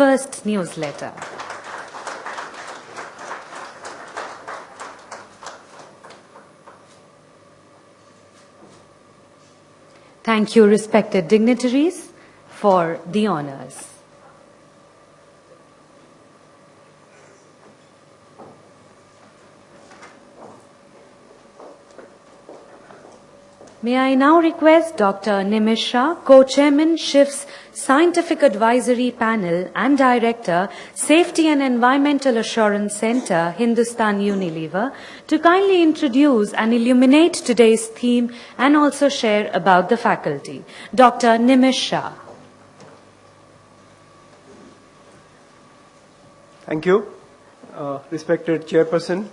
first newsletter. Thank you, respected dignitaries, for the honors. May I now request Dr. Nimish Shah, Co-Chairman, SHIFT's Scientific Advisory Panel and Director, Safety and Environmental Assurance Center, Hindustan Unilever, to kindly introduce and illuminate today's theme and also share about the faculty. Dr. Nimish Shah. Thank you. Respected Chairperson,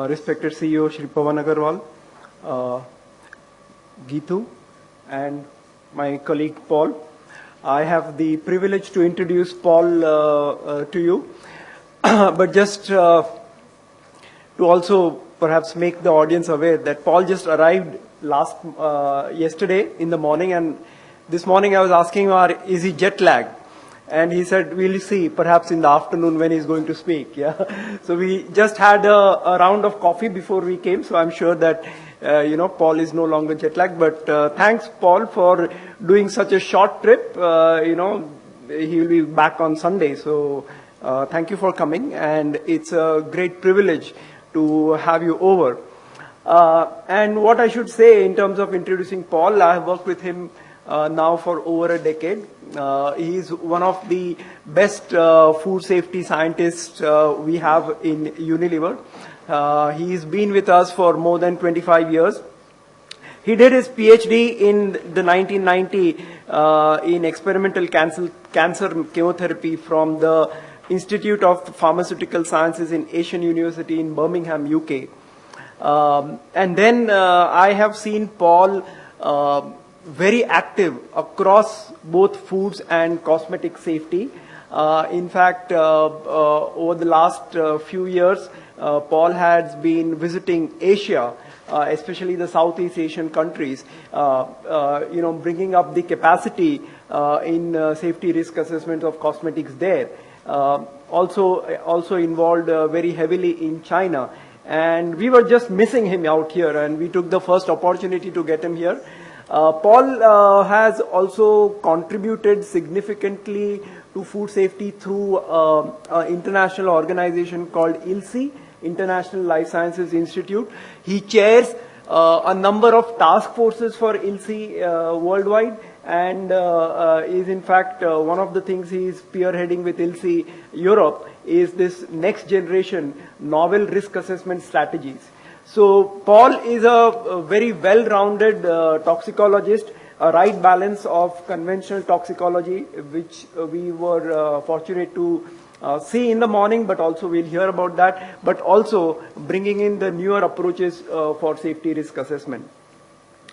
respected CEO Shri Pawan Agarwal, Geetu, and my colleague Paul. I have the privilege to introduce Paul to you, but just to also perhaps make the audience aware that Paul just arrived yesterday in the morning, and this morning I was asking him, is he jet lagged? And he said, we'll see, perhaps in the afternoon when he's going to speak. Yeah. So we just had a round of coffee before we came, so I'm sure that Paul is no longer jet lagged. But thanks, Paul, for doing such a short trip. He will be back on Sunday. So thank you for coming, and it's a great privilege to have you over. And what I should say in terms of introducing Paul, I have worked with him now for over a decade. He is one of the best food safety scientists we have in Unilever. He's been with us for more than 25 years. He did his PhD in the 1990 in experimental cancer chemotherapy from the Institute of Pharmaceutical Sciences in Asian University in Birmingham, UK. And then I have seen Paul very active across both foods and cosmetic safety. In fact, over the last few years, Paul has been visiting Asia, especially the Southeast Asian countries, bringing up the capacity in safety risk assessment of cosmetics there. Also involved very heavily in China. And we were just missing him out here, and we took the first opportunity to get him here. Paul has also contributed significantly to food safety through an international organization called ILSI, International Life Sciences Institute. He chairs a number of task forces for ILSI worldwide, and is in fact one of the things he is spearheading with ILSI Europe is this next generation novel risk assessment strategies. So Paul is a very well-rounded toxicologist, a right balance of conventional toxicology, which we were fortunate to see in the morning, but also we'll hear about that, but also bringing in the newer approaches for safety risk assessment.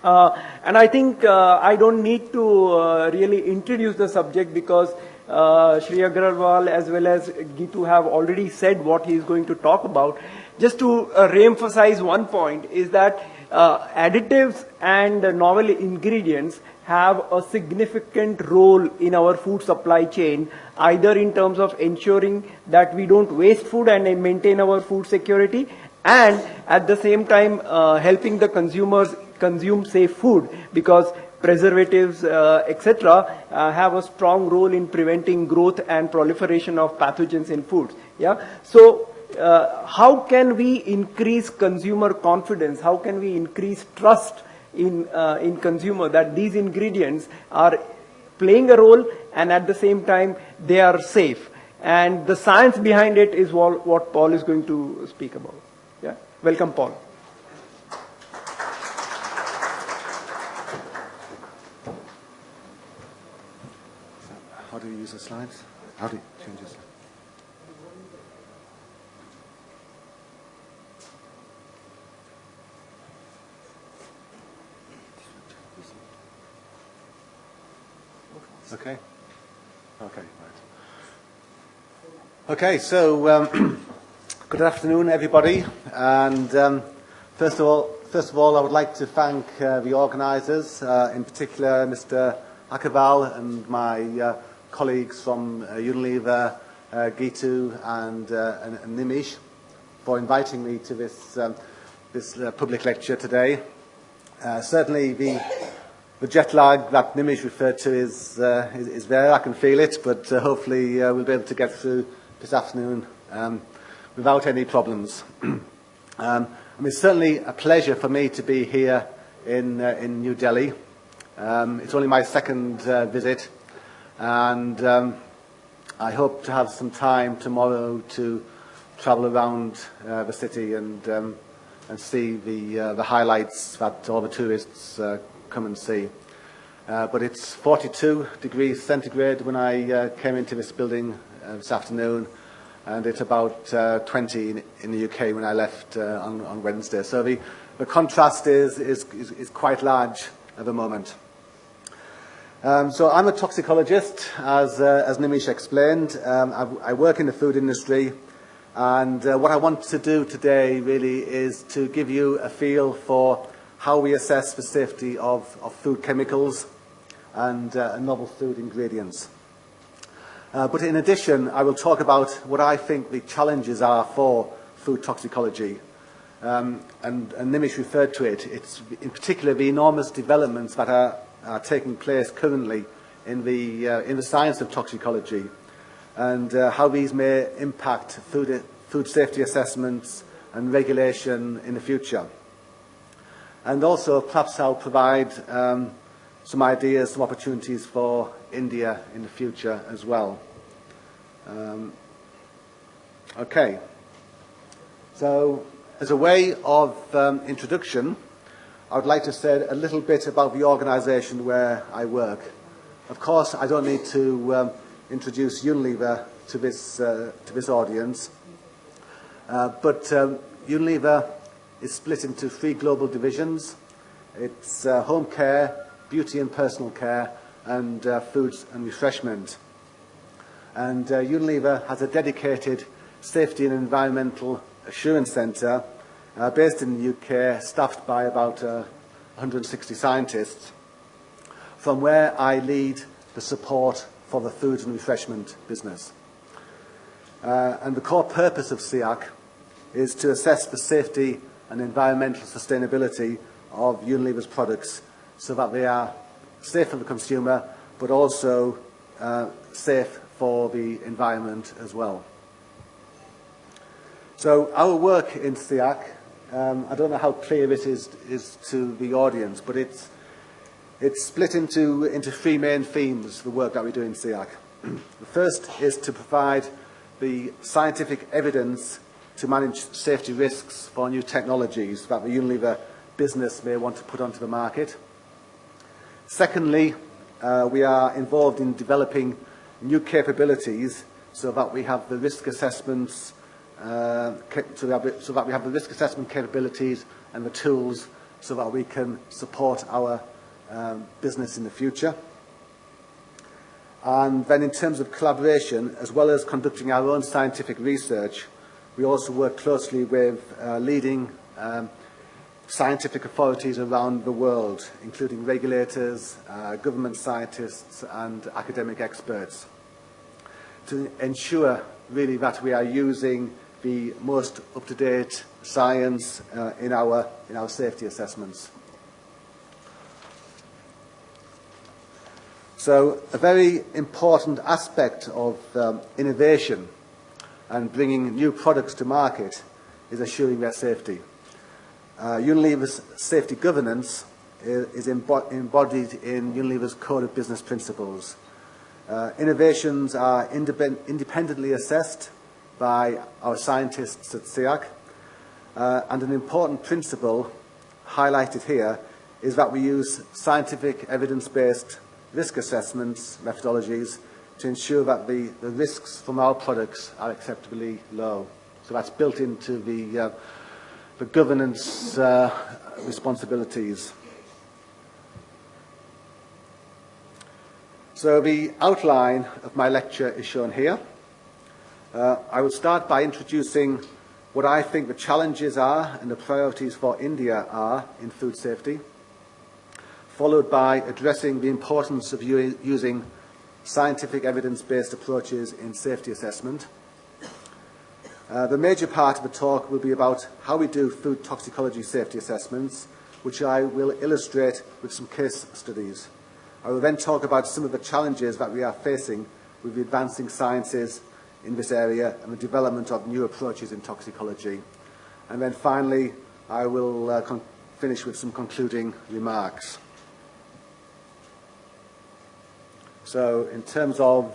And I think I don't need to really introduce the subject because Shri Agarwal as well as Geetu have already said what he is going to talk about. Just to re-emphasize one point is that additives and novel ingredients have a significant role in our food supply chain, either in terms of ensuring that we don't waste food and maintain our food security, and at the same time helping the consumers consume safe food, because preservatives, etc., have a strong role in preventing growth and proliferation of pathogens in foods. Yeah. So how can we increase consumer confidence? How can we increase trust in consumer that these ingredients are playing a role and at the same time they are safe? And the science behind it is what Paul is going to speak about. Yeah. Welcome, Paul. How do you use the slides? How do you change this? Okay. Okay. Right. Okay. So, good afternoon, everybody. And first of all, I would like to thank the organisers, in particular, Mr. Agarwal and my colleagues from Unilever, Gitu and Nimish for inviting me to this public lecture today. Certainly the jet lag that Nimish referred to is there. I can feel it, but hopefully we'll be able to get through this afternoon without any problems. It's certainly a pleasure for me to be here in New Delhi. It's only my second visit, and I hope to have some time tomorrow to travel around the city and see the highlights that all the tourists come and see. But it's 42 degrees centigrade when I came into this building this afternoon, and it's about 20 in the UK when I left on Wednesday. So the contrast is quite large at the moment. So I'm a toxicologist, as Nimish explained. I work in the food industry, and what I want to do today really is to give you a feel for how we assess the safety of food chemicals and novel food ingredients. But in addition, I will talk about what I think the challenges are for food toxicology. And Nimish referred to it. It's in particular the enormous developments that are taking place currently in the science of toxicology, and how these may impact food safety assessments and regulation in the future. And also perhaps I'll provide some ideas, some opportunities for India in the future as well. Okay. So as a way of introduction, I would like to say a little bit about the organisation where I work. Of course, I don't need to introduce Unilever to this audience, but Unilever is split into 3 global divisions. It's home care, beauty and personal care, and foods and refreshment. And Unilever has a dedicated safety and environmental assurance centre based in the UK, staffed by about 160 scientists, from where I lead the support for the food and refreshment business. And the core purpose of SEAC is to assess the safety and environmental sustainability of Unilever's products so that they are safe for the consumer, but also safe for the environment as well. So our work in SEAC, I don't know how clear it is to the audience, but it's split into 3 main themes, the work that we do in SEAC. The first is to provide the scientific evidence to manage safety risks for new technologies that the Unilever business may want to put onto the market. Secondly, we are involved in developing new capabilities so that we have the risk assessments, so that we have the risk assessment capabilities and the tools so that we can support our business in the future. And then in terms of collaboration, as well as conducting our own scientific research, we also work closely with leading scientific authorities around the world, including regulators, government scientists and academic experts, to ensure really that we are using the most up-to-date science in our safety assessments. So a very important aspect of innovation and bringing new products to market is assuring their safety. Unilever's safety governance is embodied in Unilever's Code of Business Principles. Innovations are independently assessed by our scientists at SEAC, and an important principle highlighted here is that we use scientific evidence-based risk assessments methodologies to ensure that the risks from our products are acceptably low. So that's built into the governance responsibilities. So the outline of my lecture is shown here. I will start by introducing what I think the challenges are and the priorities for India are in food safety, followed by addressing the importance of using scientific evidence-based approaches in safety assessment. The major part of the talk will be about how we do food toxicology safety assessments, which I will illustrate with some case studies. I will then talk about some of the challenges that we are facing with the advancing sciences in this area and the development of new approaches in toxicology. And then finally, I will finish with some concluding remarks. So in terms of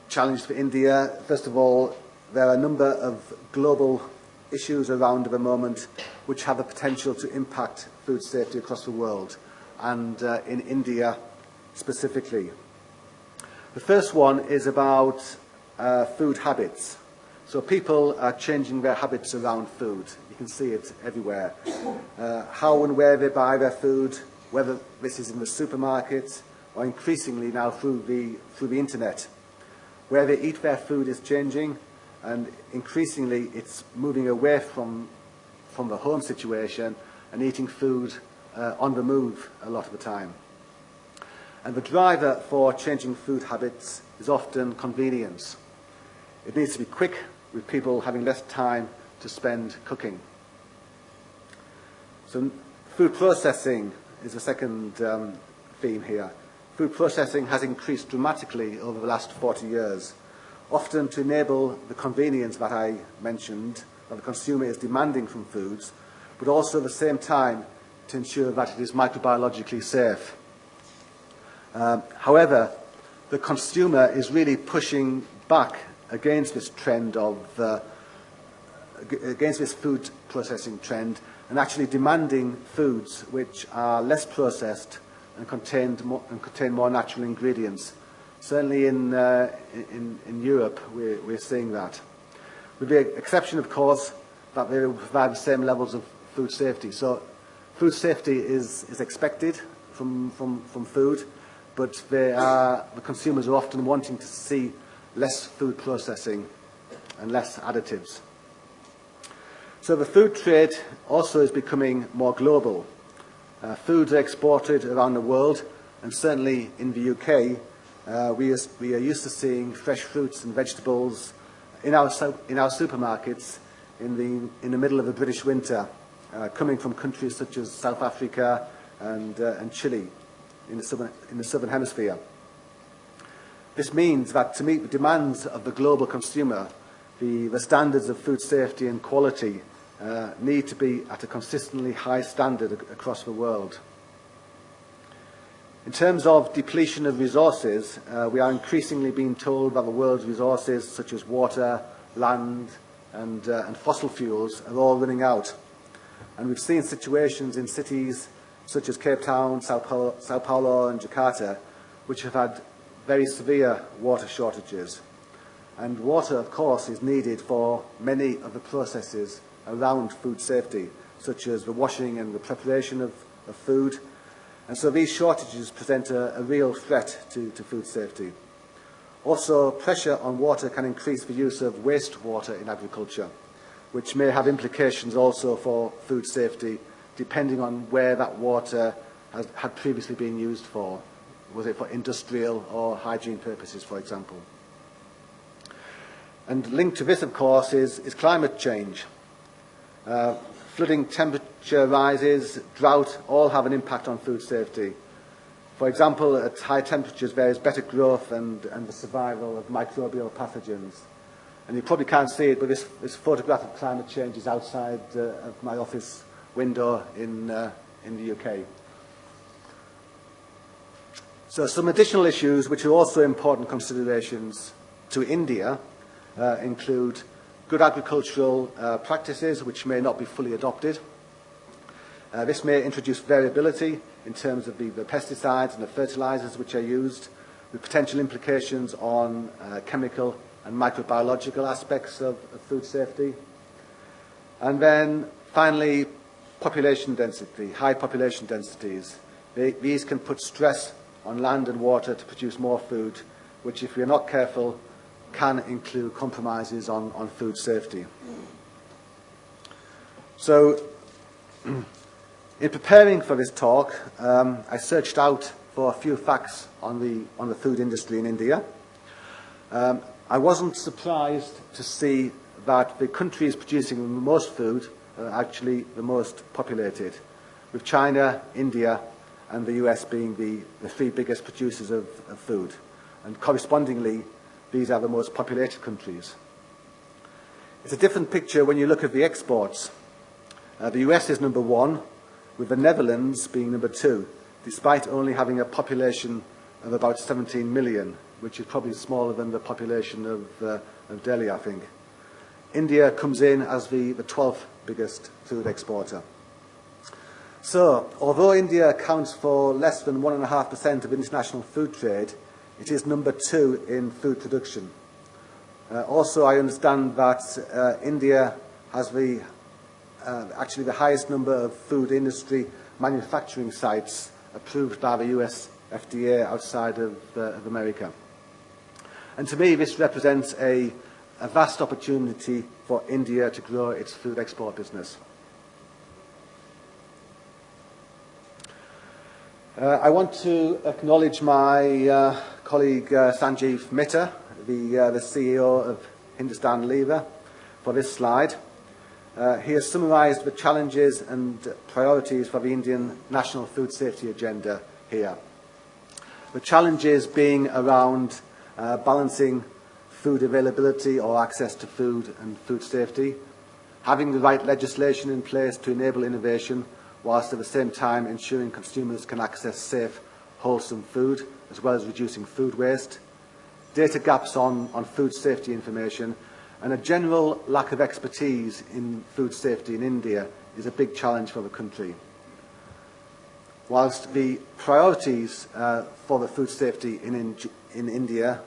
challenge for India, first of all, there are a number of global issues around at the moment which have the potential to impact food safety across the world, and in India specifically. The first one is about food habits. So people are changing their habits around food. You can see it everywhere. How and where they buy their food, whether this is in the supermarket or increasingly now through the internet. Where they eat their food is changing, and increasingly it's moving away from the home situation and eating food on the move a lot of the time. And the driver for changing food habits is often convenience. It needs to be quick, with people having less time to spend cooking. So food processing is the second theme here. Food processing has increased dramatically over the last 40 years, often to enable the convenience that I mentioned, that the consumer is demanding from foods, but also at the same time to ensure that it is microbiologically safe. However, the consumer is really pushing back against this trend against this food processing trend, and actually demanding foods which are less processed and contain more natural ingredients. Certainly in Europe, we're seeing that. With the exception, of course, that they will provide the same levels of food safety. So food safety is expected from food, but the consumers are often wanting to see less food processing and less additives. So the food trade also is becoming more global. Foods are exported around the world, and certainly in the UK, we are used to seeing fresh fruits and vegetables in our supermarkets in the middle of the British winter, coming from countries such as South Africa and Chile in the southern hemisphere. This means that to meet the demands of the global consumer, the standards of food safety and quality need to be at a consistently high standard across the world. In terms of depletion of resources, we are increasingly being told that the world's resources such as water, land and fossil fuels are all running out. And we've seen situations in cities such as Cape Town, Sao Paulo and Jakarta, which have had very severe water shortages. And water, of course, is needed for many of the processes around food safety, such as the washing and the preparation of food. And so these shortages present a real threat to food safety. Also, pressure on water can increase the use of wastewater in agriculture, which may have implications also for food safety, depending on where that water had previously been used for. Was it for industrial or hygiene purposes, for example? And linked to this, of course, is climate change. Flooding, temperature rises, drought, all have an impact on food safety. For example, at high temperatures there is better growth and the survival of microbial pathogens. And you probably can't see it, but this photograph of climate change is outside of my office window in the UK. So some additional issues which are also important considerations to India include good agricultural practices which may not be fully adopted. This may introduce variability in terms of the pesticides and the fertilizers which are used, with potential implications on chemical and microbiological aspects of food safety. And then finally, population density, high population densities. These can put stress on land and water to produce more food, which, if we are not careful, can include compromises on food safety. So, in preparing for this talk, I searched out for a few facts on the food industry in India. I wasn't surprised to see that the countries producing the most food are actually the most populated, with China, India and the US being the three biggest producers of food. And correspondingly, these are the most populated countries. It's a different picture when you look at the exports. The US is number 1, with the Netherlands being number 2, despite only having a population of about 17 million, which is probably smaller than the population of Delhi, I think. India comes in as the 12th biggest food exporter. So, although India accounts for less than 1.5% of international food trade, it is number 2 in food production. Also, I understand that India has actually the highest number of food industry manufacturing sites approved by the US FDA outside of America. And to me, this represents a vast opportunity for India to grow its food export business. I want to acknowledge my colleague Sanjeev Mehta, the CEO of Hindustan Lever, for this slide. He has summarised the challenges and priorities for the Indian National Food Safety Agenda here. The challenges being around balancing food availability or access to food and food safety, having the right legislation in place to enable innovation, whilst at the same time ensuring consumers can access safe, wholesome food, as well as reducing food waste, data gaps on food safety information, and a general lack of expertise in food safety in India is a big challenge for the country. Whilst the priorities for the food safety in India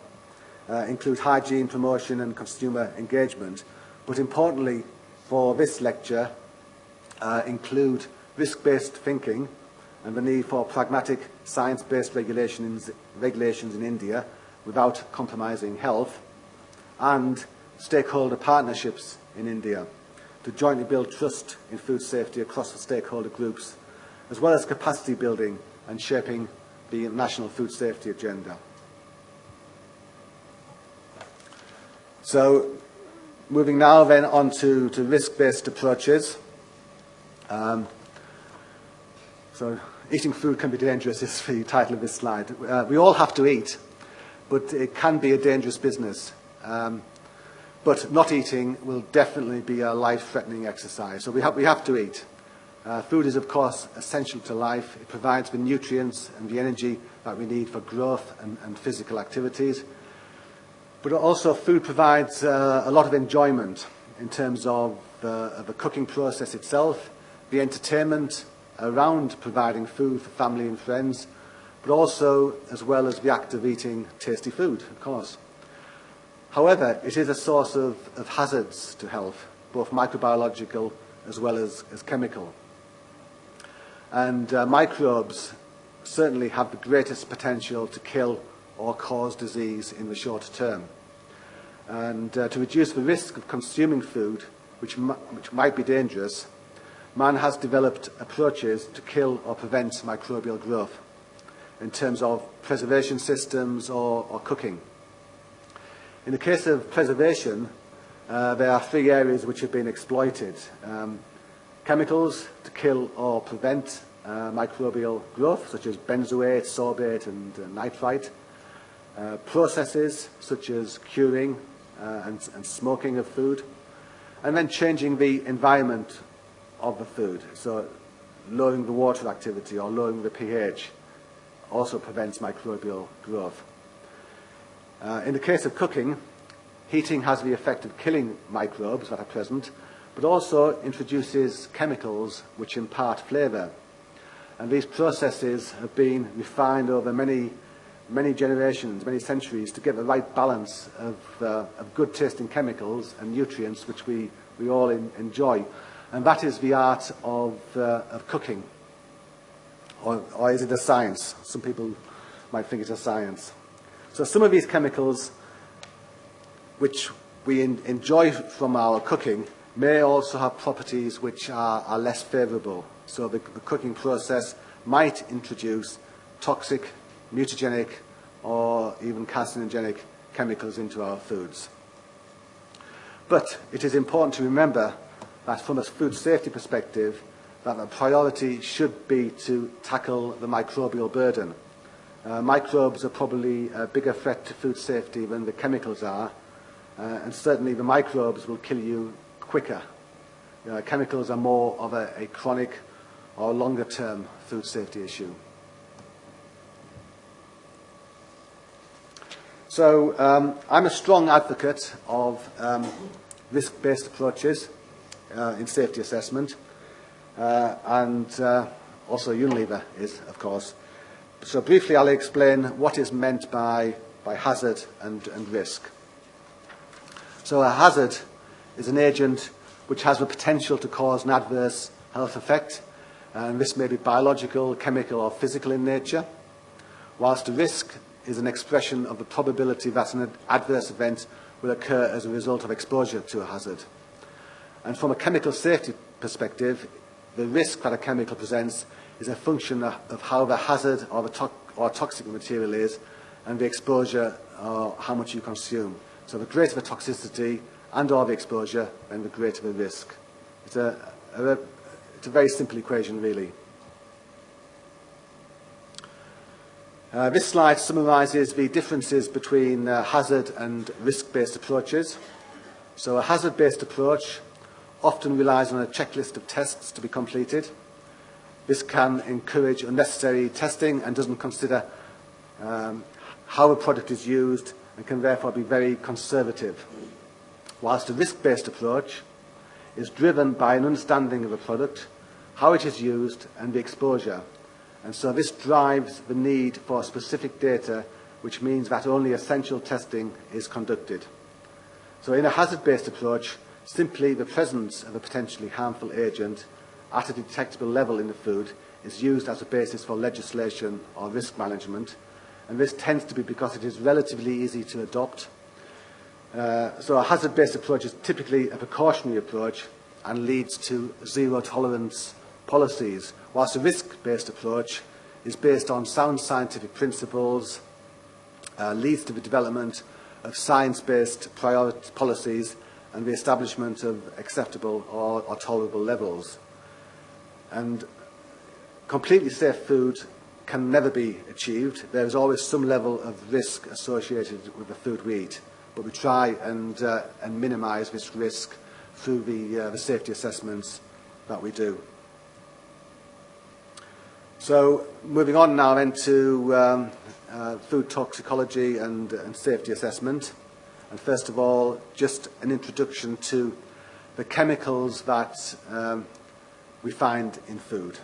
include hygiene, promotion and consumer engagement, but importantly for this lecture include risk-based thinking and the need for pragmatic science-based regulations in India without compromising health, and stakeholder partnerships in India to jointly build trust in food safety across the stakeholder groups, as well as capacity building and shaping the national food safety agenda. So, moving now then on to risk-based approaches. So, eating food can be dangerous is the title of this slide. We all have to eat, but it can be a dangerous business. But not eating will definitely be a life-threatening exercise. So we have to eat. Food is, of course, essential to life. It provides the nutrients and the energy that we need for growth and physical activities. But also food provides a lot of enjoyment in terms of the cooking process itself, the entertainment around providing food for family and friends, but also as well as the act of eating tasty food, of course. However, it is a source of hazards to health, both microbiological as well as chemical. And microbes certainly have the greatest potential to kill or cause disease in the short term. And to reduce the risk of consuming food, which might be dangerous, man has developed approaches to kill or prevent microbial growth in terms of preservation systems or cooking. In the case of preservation, there are 3 areas which have been exploited. Chemicals to kill or prevent microbial growth, such as benzoate, sorbate and nitrite. Processes such as curing and smoking of food. And then changing the environment of the food. So lowering the water activity or lowering the pH also prevents microbial growth. In the case of cooking, heating has the effect of killing microbes that are present, but also introduces chemicals which impart flavour. And these processes have been refined over many generations, many centuries, to get the right balance of good tasting chemicals and nutrients which we all enjoy. And that is the art of cooking. Or is it a science? Some people might think it's a science. So some of these chemicals which we enjoy from our cooking may also have properties which are less favourable. So the cooking process might introduce toxic mutagenic or even carcinogenic chemicals into our foods. But it is important to remember that from a food safety perspective, that the priority should be to tackle the microbial burden. Microbes are probably a bigger threat to food safety than the chemicals are, and certainly the microbes will kill you quicker. Chemicals are more of a chronic or longer-term food safety issue. So I'm a strong advocate of risk-based approaches in safety assessment, and also Unilever is, of course. So briefly I'll explain what is meant by hazard and risk. So a hazard is an agent which has the potential to cause an adverse health effect, and this may be biological, chemical or physical in nature, whilst a risk is an expression of the probability that an adverse event will occur as a result of exposure to a hazard. And from a chemical safety perspective, the risk that a chemical presents is a function of how the hazard or toxic material is and the exposure or how much you consume. So the greater the toxicity and or the exposure, then the greater the risk. It's a very simple equation, really. This slide summarises the differences between hazard and risk-based approaches. So a hazard-based approach often relies on a checklist of tests to be completed. This can encourage unnecessary testing and doesn't consider how a product is used and can therefore be very conservative. Whilst a risk-based approach is driven by an understanding of a product, how it is used and the exposure. And so this drives the need for specific data, which means that only essential testing is conducted. So in a hazard-based approach, simply the presence of a potentially harmful agent at a detectable level in the food is used as a basis for legislation or risk management. And this tends to be because it is relatively easy to adopt. So a hazard-based approach is typically a precautionary approach and leads to zero-tolerance policies, whilst a risk-based approach is based on sound scientific principles, leads to the development of science-based policies and the establishment of acceptable or tolerable levels. And completely safe food can never be achieved. There is always some level of risk associated with the food we eat, but we try and minimise this risk through the safety assessments that we do. So moving on now then to food toxicology and safety assessment. And first of all, just an introduction to the chemicals that we find in food.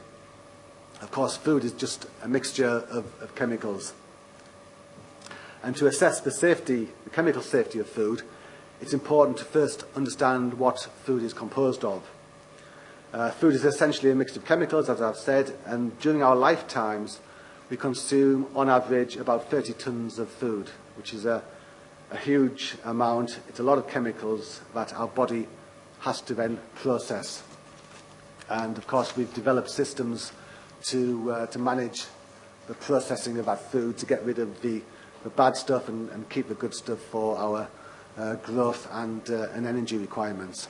Of course, food is just a mixture of chemicals. And to assess the chemical safety of food, it's important to first understand what food is composed of. Food is essentially a mixture of chemicals, as I've said, and during our lifetimes, we consume, on average, about 30 tons of food, which is a huge amount. It's a lot of chemicals that our body has to then process. And, of course, we've developed systems to manage the processing of that food, to get rid of the bad stuff and keep the good stuff for our growth and energy requirements.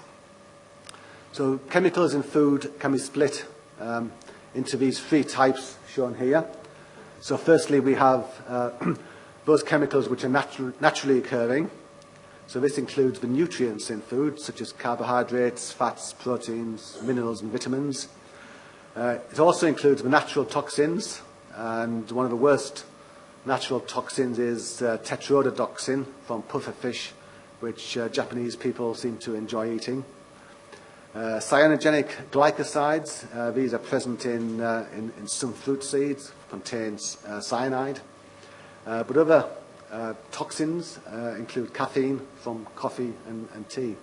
So chemicals in food can be split into these three types shown here. So firstly, we have those chemicals which are naturally occurring. So this includes the nutrients in food, such as carbohydrates, fats, proteins, minerals and vitamins. It also includes the natural toxins, and one of the worst natural toxins is tetrodotoxin from pufferfish, which Japanese people seem to enjoy eating. Cyanogenic glycosides, these are present in some fruit seeds, contains cyanide. But other toxins include caffeine from coffee and tea.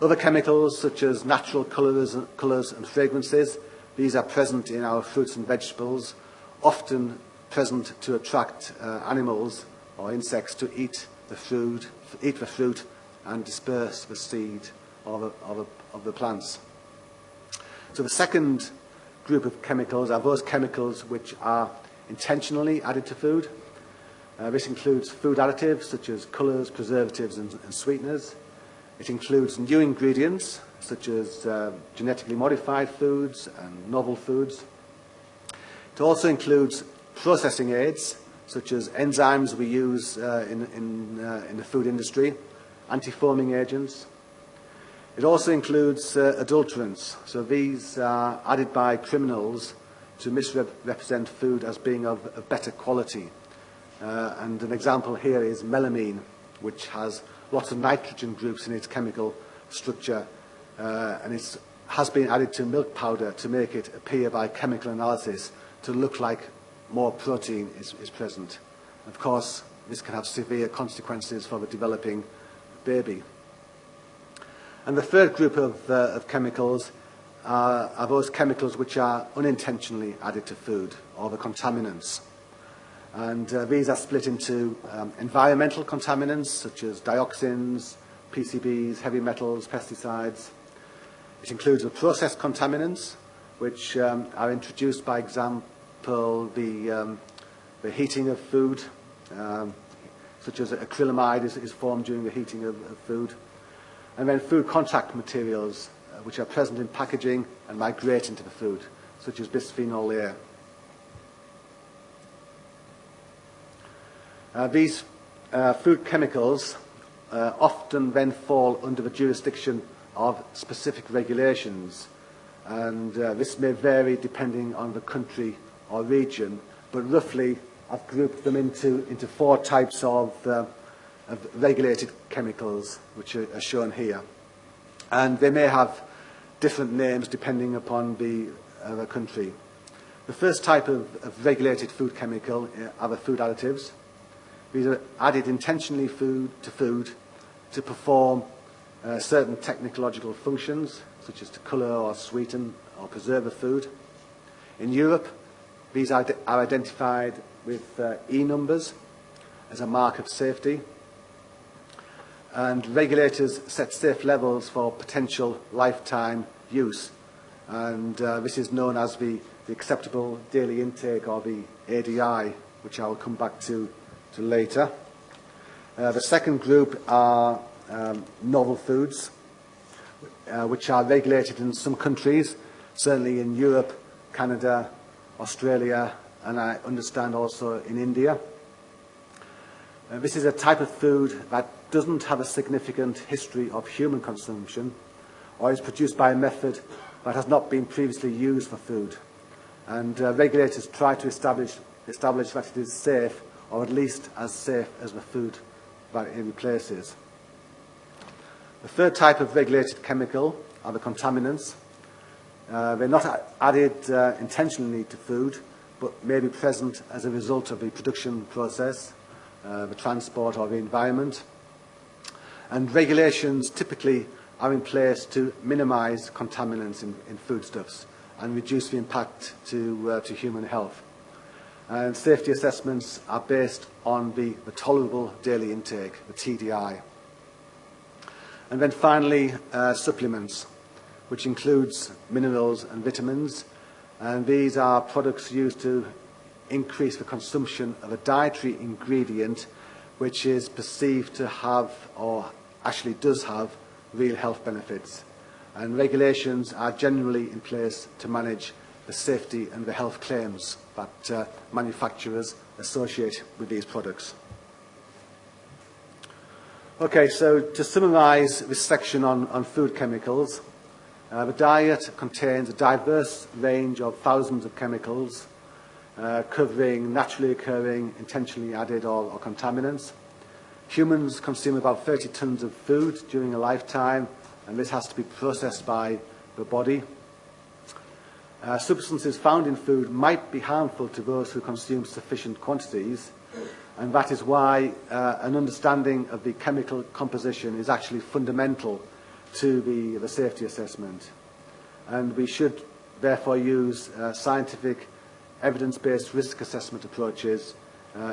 Other chemicals such as natural colours and fragrances, these are present in our fruits and vegetables, often present to attract animals or insects to eat the fruit and disperse the seed of the plants. So the second group of chemicals are those chemicals which are intentionally added to food. This includes food additives such as colours, preservatives and sweeteners. It includes new ingredients such as genetically modified foods and novel foods. It also includes processing aids such as enzymes we use in the food industry, anti-foaming agents. It also includes adulterants, so these are added by criminals to misrepresent food as being of better quality. And an example here is melamine, which has lots of nitrogen groups in its chemical structure, and it has been added to milk powder to make it appear by chemical analysis to look like more protein is present. Of course, this can have severe consequences for the developing baby. And the third group of chemicals are those chemicals which are unintentionally added to food, or the contaminants. And these are split into environmental contaminants such as dioxins, PCBs, heavy metals, pesticides. It includes the process contaminants, which are introduced, by example, the heating of food, such as acrylamide is formed during the heating of food. And then food contact materials, which are present in packaging and migrate into the food, such as bisphenol A. These food chemicals often then fall under the jurisdiction of specific regulations, and this may vary depending on the country or region, but roughly I've grouped them into four types of regulated chemicals, which are shown here. And they may have different names depending upon the country. The first type of regulated food chemical are the food additives. These are added intentionally to food to perform certain technological functions, such as to colour or sweeten or preserve a food. In Europe, these are identified with E numbers as a mark of safety. And regulators set safe levels for potential lifetime use. And this is known as the acceptable daily intake, or the ADI, which I will come back to later. The second group are novel foods, which are regulated in some countries, certainly in Europe, Canada, Australia, and I understand also in India. This is a type of food that doesn't have a significant history of human consumption, or is produced by a method that has not been previously used for food. And regulators try to establish that it is safe, or at least as safe as the food that it replaces. The third type of regulated chemical are the contaminants. They're not added intentionally to food, but may be present as a result of the production process, the transport or the environment. And regulations typically are in place to minimise contaminants in foodstuffs and reduce the impact to human health. And safety assessments are based on the tolerable daily intake, the TDI. And then finally, supplements, which includes minerals and vitamins. And these are products used to increase the consumption of a dietary ingredient which is perceived to have, or actually does have, real health benefits. And regulations are generally in place to manage the safety and the health claims that manufacturers associate with these products. Okay, so to summarise this section on food chemicals, the diet contains a diverse range of thousands of chemicals covering naturally occurring, intentionally added or contaminants. Humans consume about 30 tonnes of food during a lifetime, and this has to be processed by the body. Substances found in food might be harmful to those who consume sufficient quantities, and that is why an understanding of the chemical composition is actually fundamental to the safety assessment. And we should therefore use scientific, evidence-based risk assessment approaches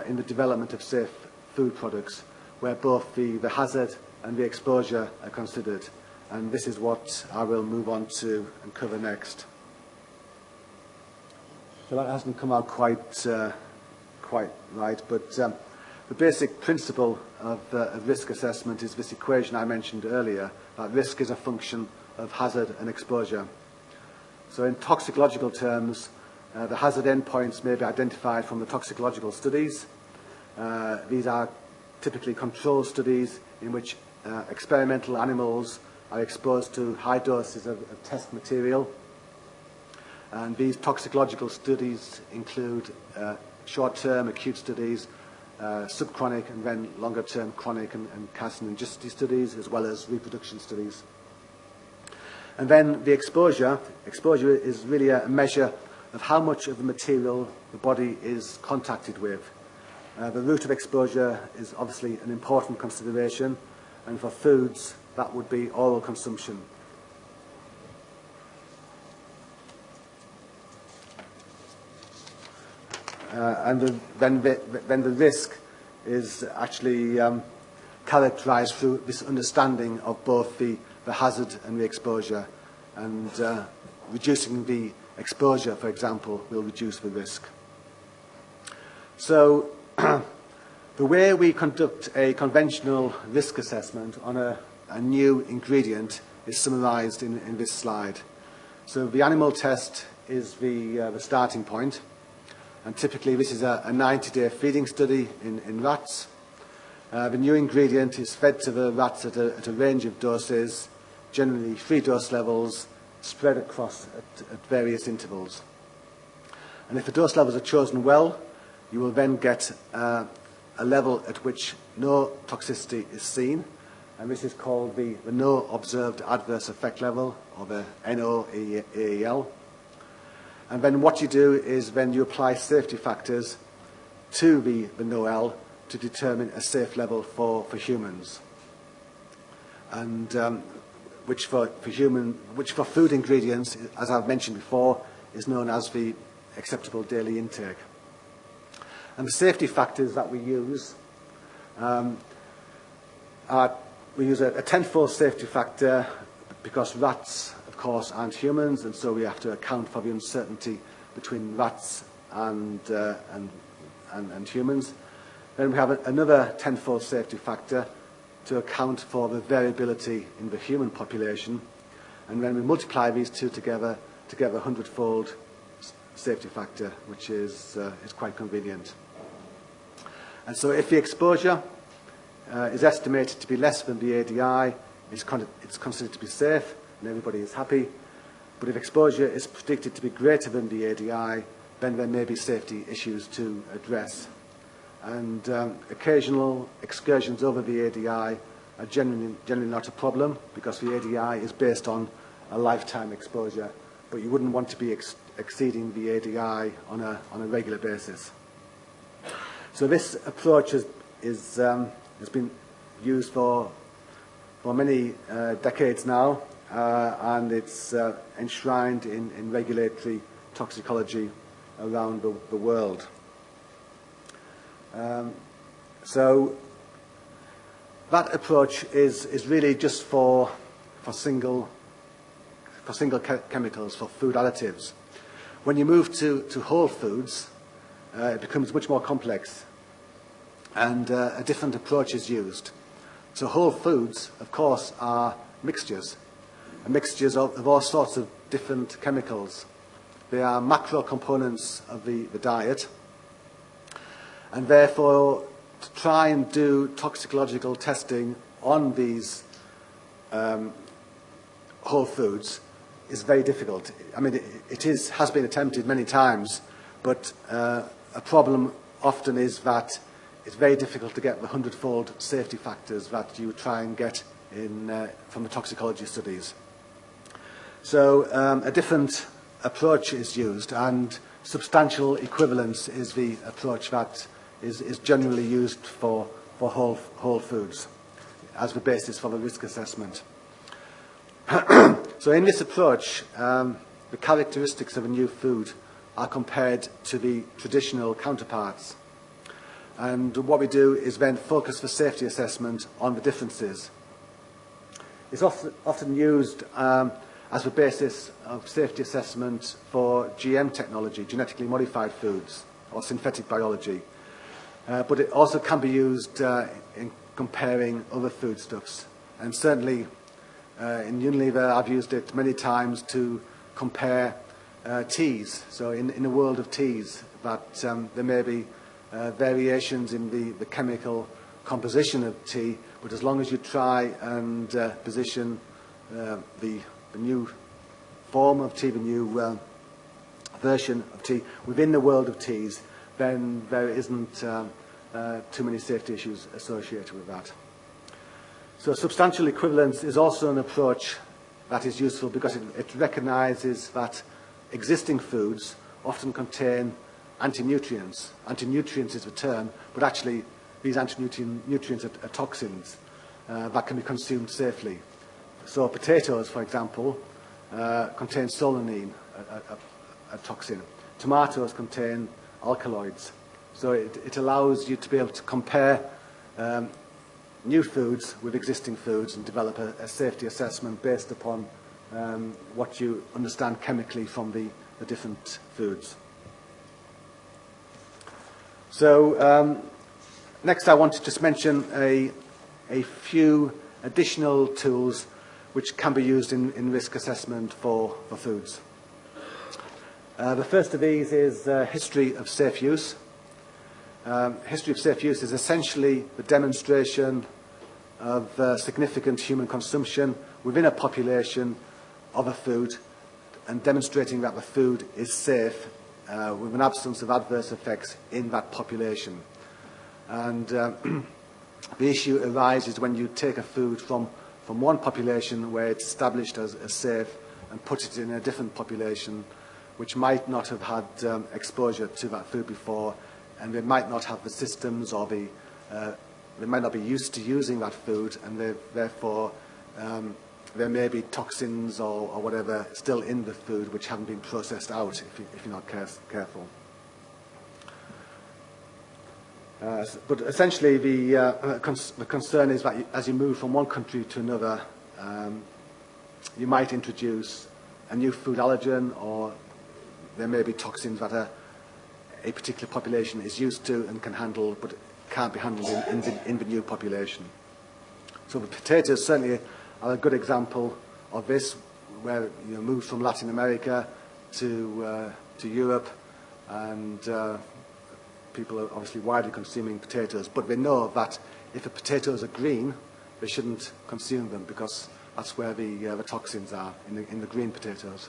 in the development of safe food products, where both the hazard and the exposure are considered. And this is what I will move on to and cover next. So that hasn't come out quite quite right, but the basic principle of risk assessment is this equation I mentioned earlier, that risk is a function of hazard and exposure. So in toxicological terms, the hazard endpoints may be identified from the toxicological studies. These are typically control studies in which experimental animals are exposed to high doses of test material. And these toxicological studies include short-term acute studies, subchronic and then longer-term chronic and carcinogenicity studies, as well as reproduction studies. And then the exposure is really a measure of how much of the material the body is contacted with. The route of exposure is obviously an important consideration, and for foods, that would be oral consumption. Then the risk is actually characterised through this understanding of both the hazard and the exposure, and reducing the exposure, for example, will reduce the risk. So the way we conduct a conventional risk assessment on a new ingredient is summarised in this slide. So the animal test is the starting point, and typically this is a 90-day feeding study in rats. The new ingredient is fed to the rats at a range of doses, generally 3 dose levels, spread across at various intervals. And if the dose levels are chosen well, you will then get a level at which no toxicity is seen, and this is called the no observed adverse effect level, or the NOAEL. And then what you do is then you apply safety factors to the NOAEL to determine a safe level for humans, and which for food ingredients, as I've mentioned before, is known as the acceptable daily intake. And the safety factors that we use we use a tenfold safety factor because rats, of course, aren't humans, and so we have to account for the uncertainty between rats and humans. Then we have another tenfold safety factor to account for the variability in the human population, and when we multiply these two together to get a 100-fold safety factor, which is quite convenient. And so if the exposure is estimated to be less than the ADI, it's considered to be safe and everybody is happy. But if exposure is predicted to be greater than the ADI, then there may be safety issues to address. And occasional excursions over the ADI are generally not a problem, because the ADI is based on a lifetime exposure, but you wouldn't want to be exceeding the ADI on a regular basis. So this approach has been used for many decades now, and it's enshrined in regulatory toxicology around the world. So that approach is really just for single chemicals, for food additives. When you move to whole foods, it becomes much more complex, and a different approach is used. So whole foods, of course, are mixtures of all sorts of different chemicals. They are macro components of the diet, and therefore to try and do toxicological testing on these whole foods is very difficult. I mean, it has been attempted many times, but a problem often is that it's very difficult to get the 100-fold safety factors that you try and get from the toxicology studies. So a different approach is used, and substantial equivalence is the approach that is generally used for whole foods as the basis for the risk assessment. So in this approach, the characteristics of a new food are compared to the traditional counterparts. And what we do is then focus the safety assessment on the differences. It's often used as the basis of safety assessment for GM technology, genetically modified foods, or synthetic biology. but it also can be used in comparing other foodstuffs. And certainly in Unilever, I've used it many times to compare teas. So in the world of teas, that there may be variations in the chemical composition of tea, but as long as you try and position the new form of tea, the new version of tea within the world of teas, then there isn't too many safety issues associated with that. So substantial equivalence is also an approach that is useful because it recognises that existing foods often contain anti-nutrients. Anti-nutrients is the term, but actually these anti-nutrients are toxins that can be consumed safely. So potatoes, for example, contain solanine, a toxin. Tomatoes contain alkaloids. So it allows you to be able to compare new foods with existing foods and develop a safety assessment based upon what you understand chemically from the different foods. So next I want to just mention a few additional tools which can be used in risk assessment for foods. The first of these is history of safe use. History of safe use is essentially the demonstration of significant human consumption within a population of a food and demonstrating that the food is safe with an absence of adverse effects in that population. And the issue arises when you take a food from one population where it's established as safe and put it in a different population which might not have had exposure to that food before, and they might not have the systems or they might not be used to using that food, and therefore there may be toxins or whatever still in the food which haven't been processed out if you're not careful. But essentially the concern is that as you move from one country to another, you might introduce a new food allergen, or there may be toxins that a particular population is used to and can handle, but can't be handled in the new population. So the potatoes certainly are a good example of this, where you move from Latin America to Europe, and people are obviously widely consuming potatoes, but they know that if the potatoes are green, they shouldn't consume them because that's where the toxins are, in the green potatoes.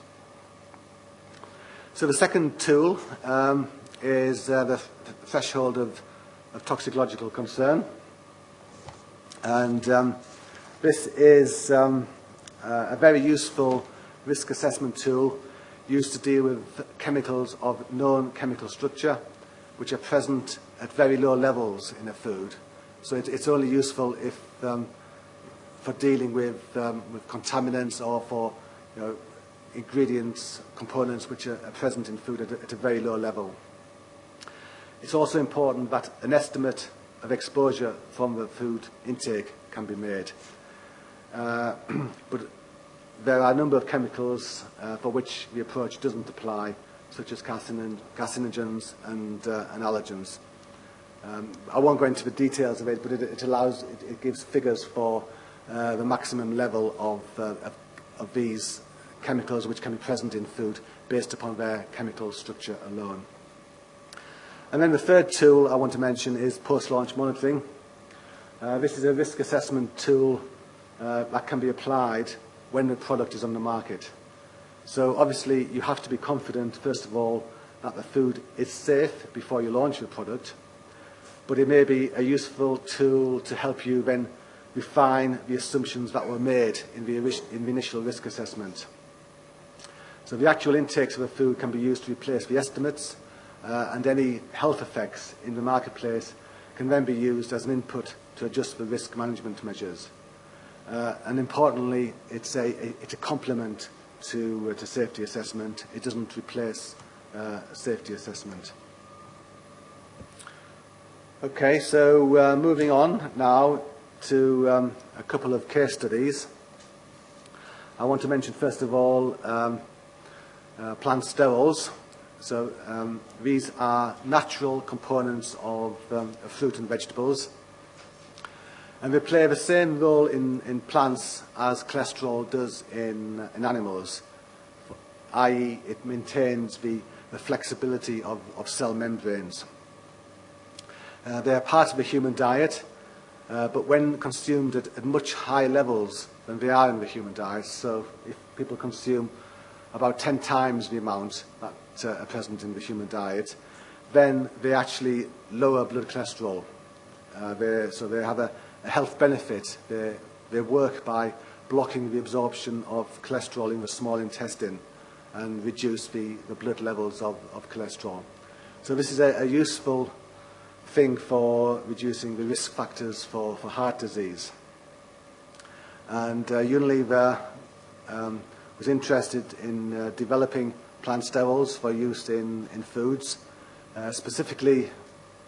So the second tool is the threshold of toxicological concern, and this is a very useful risk assessment tool used to deal with chemicals of known chemical structure which are present at very low levels in a food. So it's only useful if for dealing with contaminants or for ingredients, components which are present in food at a very low level. It's also important that an estimate of exposure from the food intake can be made. But there are a number of chemicals for which the approach doesn't apply, such as carcinogens and allergens. I won't go into the details of it, but it gives figures for the maximum level of these chemicals which can be present in food based upon their chemical structure alone. And then the third tool I want to mention is post-launch monitoring. This is a risk assessment tool that can be applied when the product is on the market. So obviously you have to be confident, first of all, that the food is safe before you launch the product, but it may be a useful tool to help you then refine the assumptions that were made in the initial risk assessment. So the actual intakes of the food can be used to replace the estimates, and any health effects in the marketplace can then be used as an input to adjust the risk management measures. And importantly, it's a complement to safety assessment. It doesn't replace safety assessment. Okay, so moving on now to a couple of case studies. I want to mention first of all plant sterols. These are natural components of fruit and vegetables, and they play the same role in plants as cholesterol does in animals, i.e. it maintains the flexibility of cell membranes. They are part of the human diet, but when consumed at much higher levels than they are in the human diet, so if people consume about 10 times the amount that are present in the human diet, then they actually lower blood cholesterol. So they have a health benefit. They work by blocking the absorption of cholesterol in the small intestine and reduce the blood levels of cholesterol. So this is a useful thing for reducing the risk factors for heart disease. And Unilever was interested in developing plant sterols for use in foods. Specifically,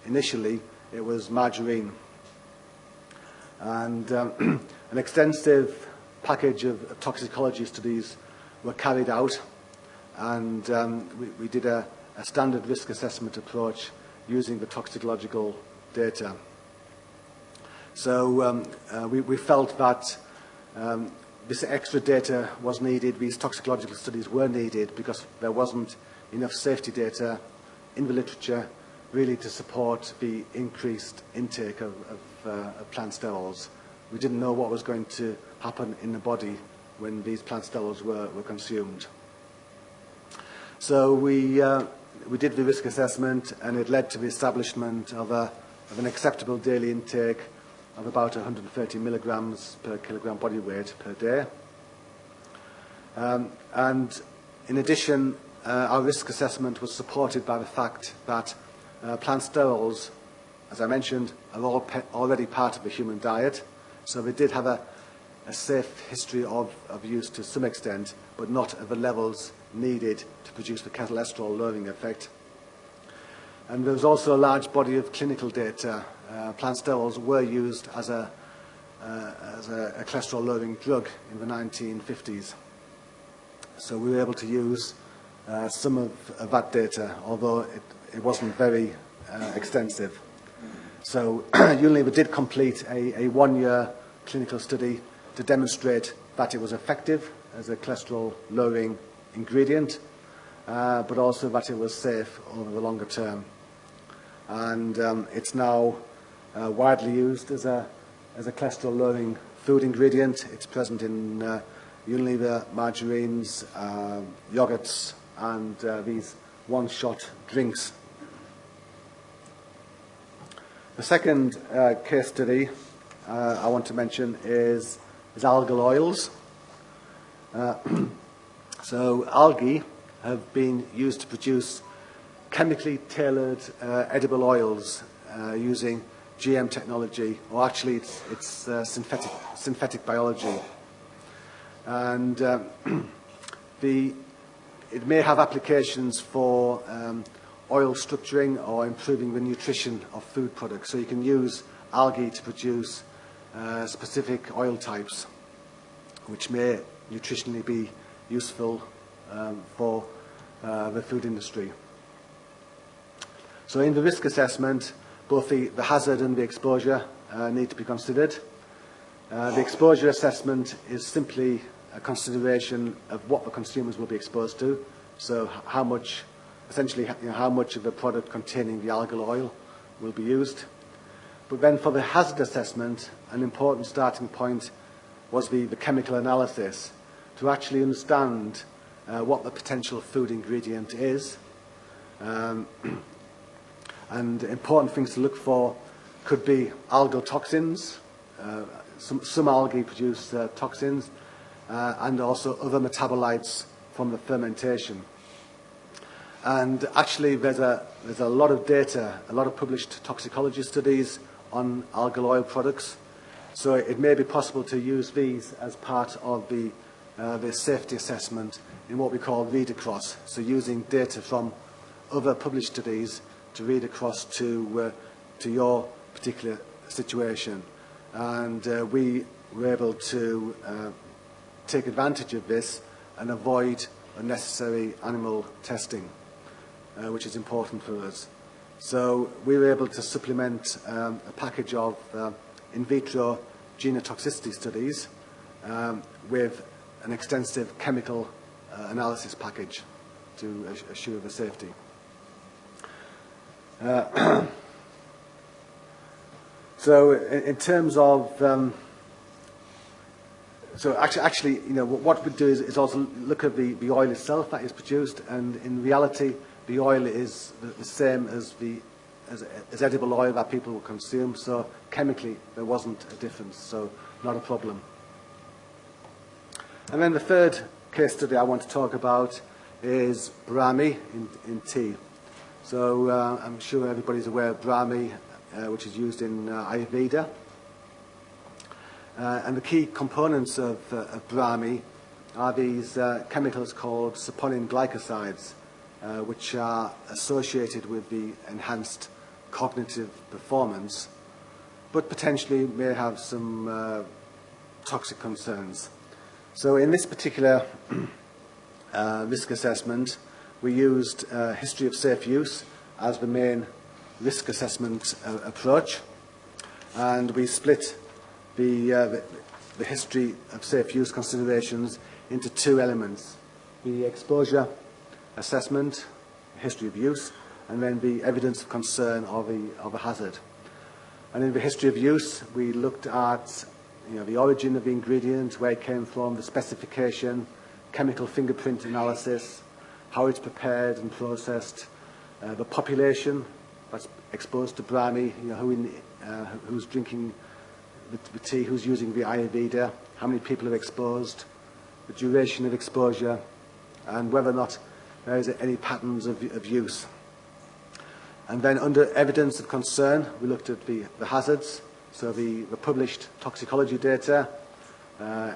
initially, it was margarine. And an extensive package of toxicology studies were carried out, and we did a standard risk assessment approach using the toxicological data. So we felt that this extra data was needed, these toxicological studies were needed, because there wasn't enough safety data in the literature really to support the increased intake of plant sterols. We didn't know what was going to happen in the body when these plant sterols were consumed. So we did the risk assessment, and it led to the establishment of an acceptable daily intake of about 130 milligrams per kilogram body weight per day. And in addition, our risk assessment was supported by the fact that plant sterols, as I mentioned, are already part of the human diet. So they did have a safe history of use to some extent, but not at the levels needed to produce the cholesterol lowering effect. And there was also a large body of clinical data. Plant sterols were used as a cholesterol lowering drug in the 1950s. So we were able to use some of that data, although it wasn't very extensive. So Unilever did complete a one-year clinical study to demonstrate that it was effective as a cholesterol lowering ingredient, but also that it was safe over the longer term. And it's now widely used as a cholesterol lowering food ingredient. It's present in Unilever margarines, yogurts, and these one-shot drinks. The second case study I want to mention is algal oils. So algae have been used to produce chemically tailored edible oils using GM technology, or actually it's synthetic biology. And it may have applications for oil structuring or improving the nutrition of food products. So you can use algae to produce specific oil types, which may nutritionally be useful for the food industry. So in the risk assessment, both the hazard and the exposure need to be considered. The exposure assessment is simply a consideration of what the consumers will be exposed to. So how much, essentially, how much of the product containing the algal oil will be used. But then for the hazard assessment, an important starting point was the chemical analysis to actually understand what the potential food ingredient is. And important things to look for could be algal toxins. Some algae produce toxins, and also other metabolites from the fermentation. And actually there's a lot of data, a lot of published toxicology studies on algal oil products. So it may be possible to use these as part of the safety assessment in what we call read across. So using data from other published studies to read across to your particular situation. And we were able to take advantage of this and avoid unnecessary animal testing. which is important for us. So we were able to supplement a package of in vitro genotoxicity studies with an extensive chemical analysis package to assure the safety. So in terms of so actually, you know, what we do is also look at the oil itself that is produced, and in reality, the oil is the same as as edible oil that people will consume. So chemically, there wasn't a difference, so not a problem. And then the third case study I want to talk about is Brahmi in tea. So I'm sure everybody's aware of Brahmi, which is used in Ayurveda. And the key components of Brahmi are these chemicals called saponin glycosides, which are associated with the enhanced cognitive performance, but potentially may have some toxic concerns. So in this particular risk assessment, we used history of safe use as the main risk assessment approach, and we split the history of safe use considerations into two elements: the exposure assessment, history of use, and then the evidence of concern of a hazard. And in the history of use, we looked at the origin of the ingredient, where it came from, the specification, chemical fingerprint analysis, how it's prepared and processed, the population that's exposed to Brahmi, who's drinking the tea, who's using the Ayurveda, how many people are exposed, the duration of exposure, and whether or not there is any patterns of use. And then under evidence of concern, we looked at the hazards, so the published toxicology data, the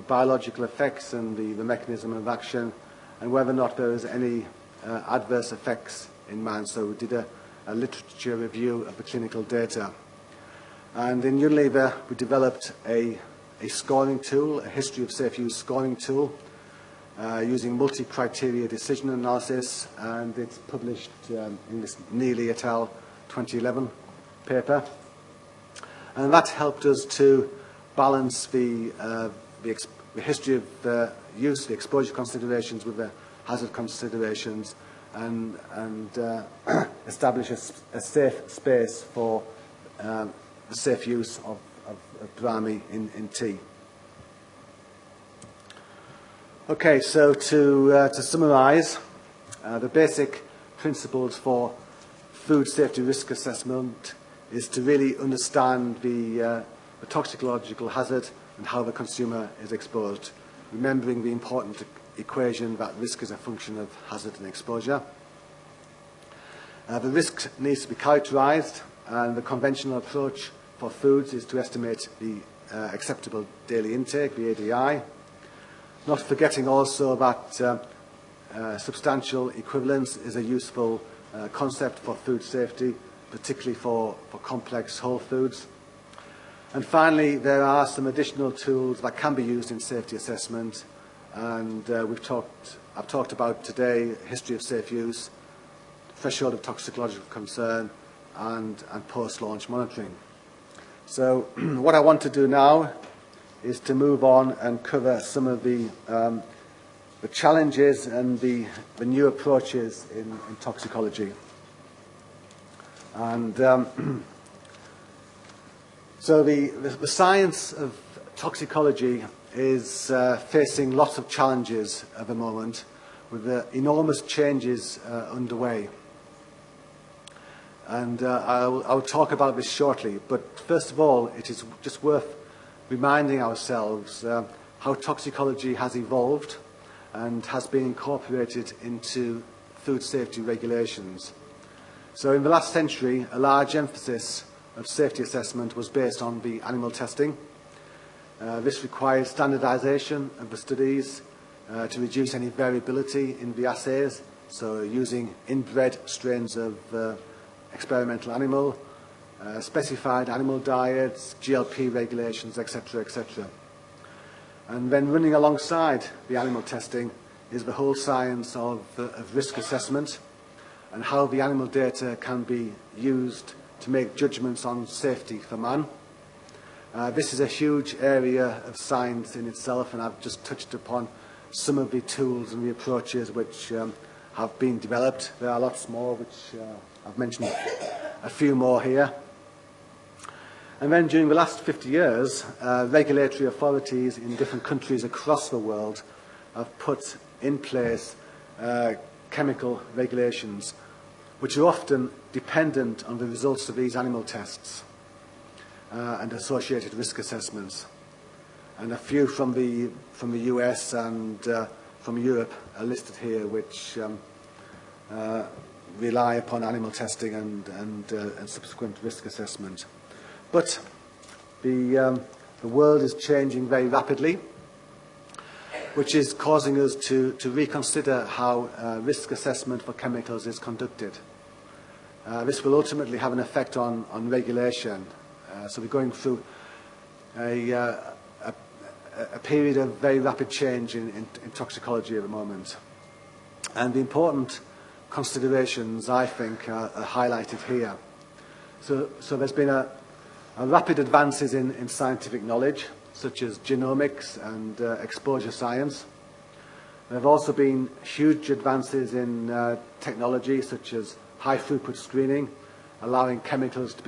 biological effects and the mechanism of action, and whether or not there was any adverse effects in man. So we did a literature review of the clinical data. And in Unilever, we developed a scoring tool, a history of safe use scoring tool, using multi-criteria decision analysis, and it's published in this Neely et al. 2011 paper. And that helped us to balance the history of use, the exposure considerations with the hazard considerations, and establish a safe space for the safe use of Brahmi in tea. Okay, so to summarise, the basic principles for food safety risk assessment is to really understand the toxicological hazard and how the consumer is exposed, remembering the important equation that risk is a function of hazard and exposure. The risk needs to be characterised, and the conventional approach for foods is to estimate the acceptable daily intake, the ADI. Not forgetting also that substantial equivalence is a useful concept for food safety, particularly for complex whole foods. And finally, there are some additional tools that can be used in safety assessment, and I've talked about today history of safe use, threshold of toxicological concern, and post-launch monitoring. So what I want to do now is to move on and cover some of the challenges and the new approaches in toxicology. And so the science of toxicology is facing lots of challenges at the moment, with enormous changes underway. And I'll talk about this shortly, but first of all, it is just worth reminding ourselves how toxicology has evolved and has been incorporated into food safety regulations. So in the last century, a large emphasis of safety assessment was based on the animal testing. This required standardisation of the studies to reduce any variability in the assays, so using inbred strains of experimental animal, specified animal diets, GLP regulations, etc., etc. And then running alongside the animal testing is the whole science of risk assessment, and how the animal data can be used to make judgments on safety for man. This is a huge area of science in itself, and I've just touched upon some of the tools and the approaches which have been developed. There are lots more, which I've mentioned a few more here. And then during the last 50 years, regulatory authorities in different countries across the world have put in place chemical regulations which are often dependent on the results of these animal tests and associated risk assessments. And a few from the US and from Europe are listed here, which rely upon animal testing and subsequent risk assessment. But the world is changing very rapidly, which is causing us to reconsider how risk assessment for chemicals is conducted. This will ultimately have an effect on regulation. So we're going through a period of very rapid change in toxicology at the moment. And the important considerations, I think, are highlighted here. So there's been a rapid advances in scientific knowledge, such as genomics and exposure science. There have also been huge advances in technology, such as high-throughput screening, allowing chemicals to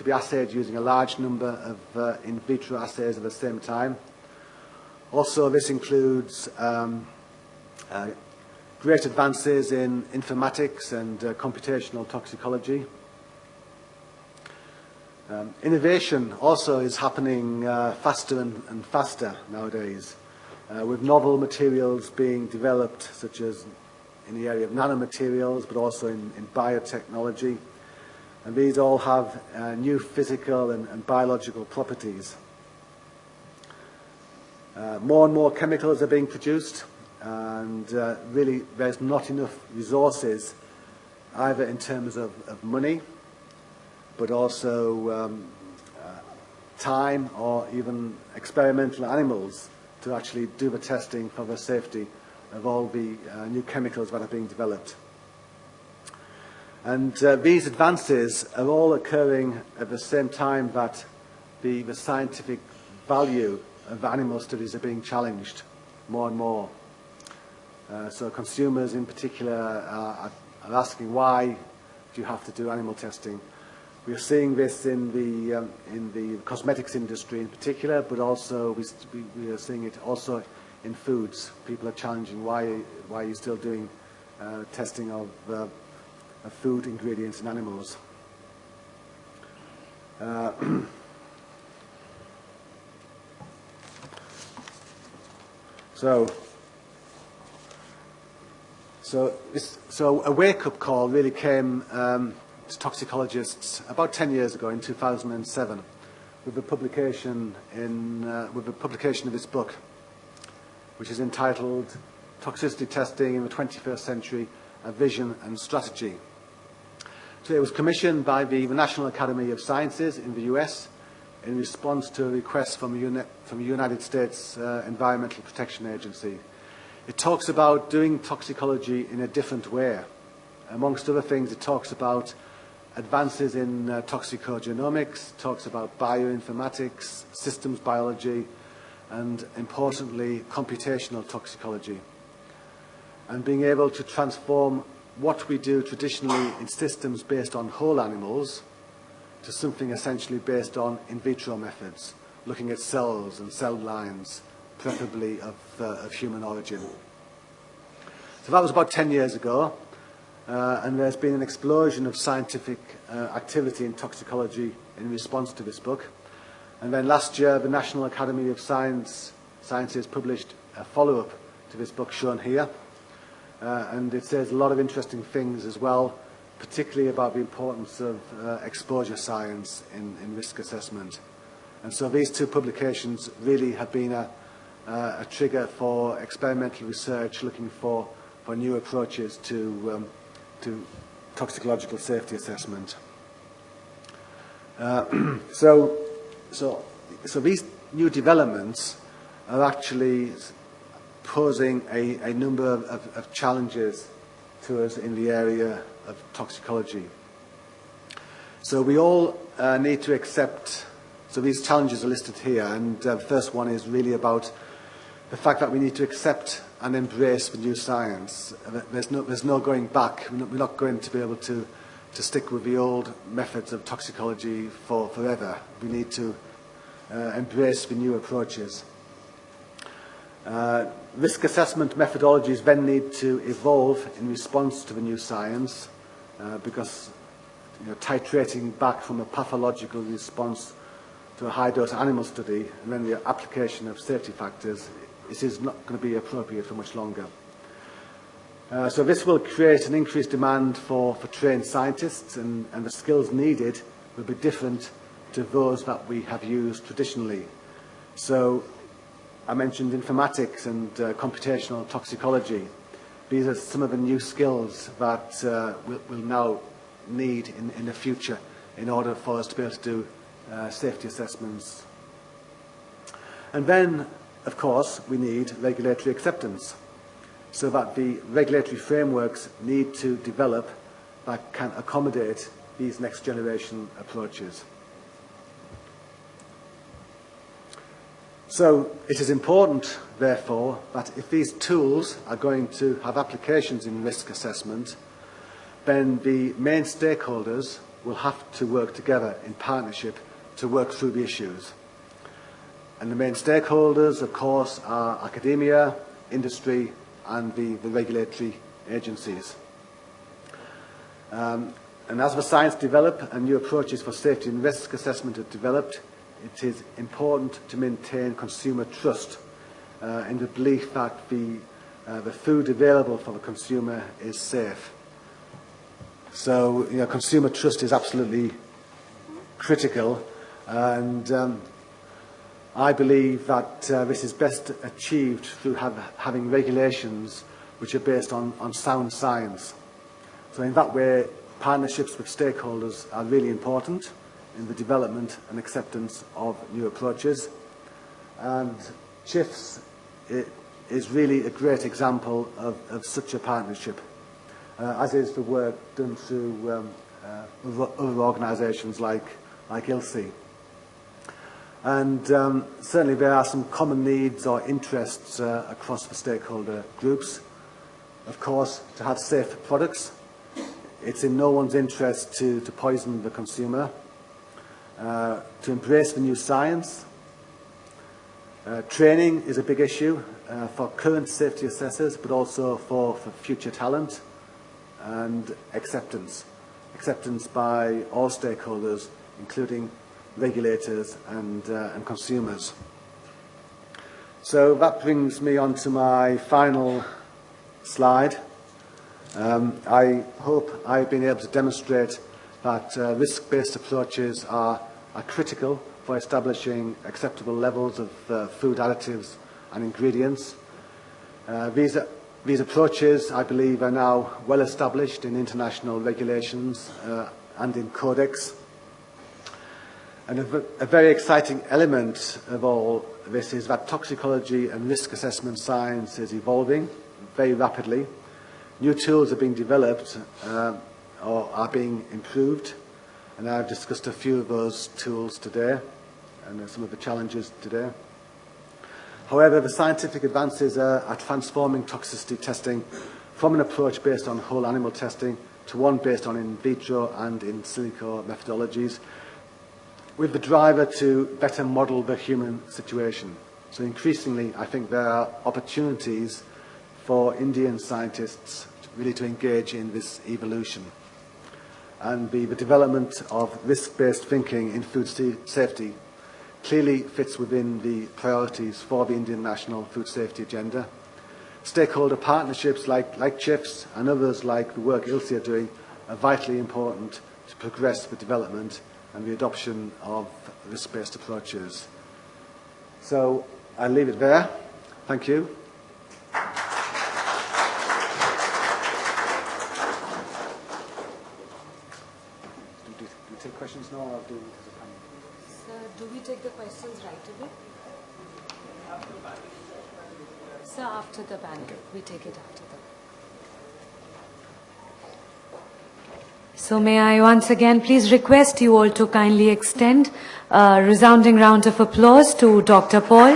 be assayed using a large number of in vitro assays at the same time. Also, this includes great advances in informatics and computational toxicology. Innovation also is happening faster and faster nowadays, with novel materials being developed, such as in the area of nanomaterials, but also in biotechnology. And these all have new physical and biological properties. More and more chemicals are being produced, and really there's not enough resources, either in terms of money, but also time or even experimental animals to actually do the testing for the safety of all the new chemicals that are being developed. And these advances are all occurring at the same time that the scientific value of animal studies are being challenged more and more. So consumers in particular are asking, why do you have to do animal testing? We are seeing this in the cosmetics industry in particular, but also we are seeing it also in foods. People are challenging, why are you still doing testing of food ingredients in animals? So a wake-up call really came to toxicologists about 10 years ago, in 2007, with the publication of this book, which is entitled "Toxicity Testing in the 21st Century: A Vision and Strategy." So it was commissioned by the National Academy of Sciences in the US in response to a request from the United States Environmental Protection Agency. It talks about doing toxicology in a different way. Amongst other things, it talks about advances in toxicogenomics, talks about bioinformatics, systems biology, and importantly, computational toxicology. And being able to transform what we do traditionally in systems based on whole animals to something essentially based on in vitro methods, looking at cells and cell lines, preferably of human origin. So that was about 10 years ago, and there's been an explosion of scientific activity in toxicology in response to this book. And then last year, the National Academy of Sciences published a follow-up to this book shown here, and it says a lot of interesting things as well, particularly about the importance of exposure science in risk assessment. And so these two publications really have been a trigger for experimental research, looking for new approaches to toxicological safety assessment. So these new developments are actually posing a number of challenges to us in the area of toxicology. So we all need to accept, so these challenges are listed here, and the first one is really about the fact that we need to accept and embrace the new science. There's no going back. We're not going to be able to stick with the old methods of toxicology forever. We need to embrace the new approaches. Risk assessment methodologies then need to evolve in response to the new science, because titrating back from a pathological response to a high-dose animal study and then the application of safety factors, this is not going to be appropriate for much longer. So this will create an increased demand for trained scientists, and the skills needed will be different to those that we have used traditionally. So I mentioned informatics and computational toxicology. These are some of the new skills that we'll now need in the future in order for us to be able to do safety assessments. And then, of course, we need regulatory acceptance, so that the regulatory frameworks need to develop that can accommodate these next generation approaches. So it is important, therefore, that if these tools are going to have applications in risk assessment, then the main stakeholders will have to work together in partnership to work through the issues. And the main stakeholders, of course, are academia, industry, and the regulatory agencies. And as the science develops and new approaches for safety and risk assessment are developed, it is important to maintain consumer trust in the belief that the food available for the consumer is safe. So, consumer trust is absolutely critical, and I believe that this is best achieved through having regulations which are based on sound science. So in that way, partnerships with stakeholders are really important in the development and acceptance of new approaches. And CHIFS is really a great example of such a partnership, as is the work done through other organisations like ILSI. And certainly there are some common needs or interests across the stakeholder groups. Of course, to have safe products. It's in no one's interest to poison the consumer. To embrace the new science. Training is a big issue for current safety assessors, but also for future talent. And acceptance. Acceptance by all stakeholders, including regulators and consumers. So that brings me on to my final slide. I hope I've been able to demonstrate that risk-based approaches are critical for establishing acceptable levels of food additives and ingredients. These approaches, I believe, are now well established in international regulations and in codex. And a very exciting element of all this is that toxicology and risk assessment science is evolving very rapidly. New tools are being developed or are being improved, and I've discussed a few of those tools today and some of the challenges today. However, the scientific advances are transforming toxicity testing from an approach based on whole animal testing to one based on in vitro and in silico methodologies, with the driver to better model the human situation. So increasingly, I think there are opportunities for Indian scientists really to engage in this evolution. And the development of risk-based thinking in food safety clearly fits within the priorities for the Indian National Food Safety Agenda. Stakeholder partnerships like CHIFS and others like the work ILSI are doing are vitally important to progress the development and the adoption of risk-based approaches. So I'll leave it there. Thank you. Do we take questions now, or do we as a panel? Sir, do we take the questions right away? Sir, after the panel. Okay. We take it after the So may I once again please request you all to kindly extend a resounding round of applause to Dr. Paul.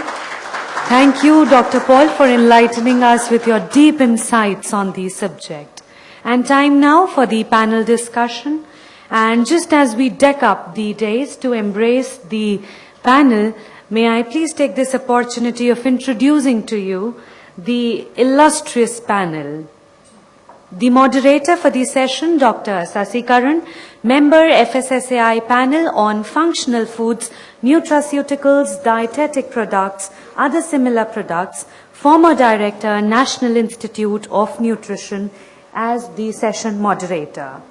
Thank you, Dr. Paul, for enlightening us with your deep insights on the subject. And time now for the panel discussion. And just as we deck up the days to embrace the panel, may I please take this opportunity of introducing to you the illustrious panel. The moderator for the session, Dr. Sasikaran, member FSSAI panel on functional foods, nutraceuticals, dietetic products, other similar products, former director, National Institute of Nutrition, as the session moderator.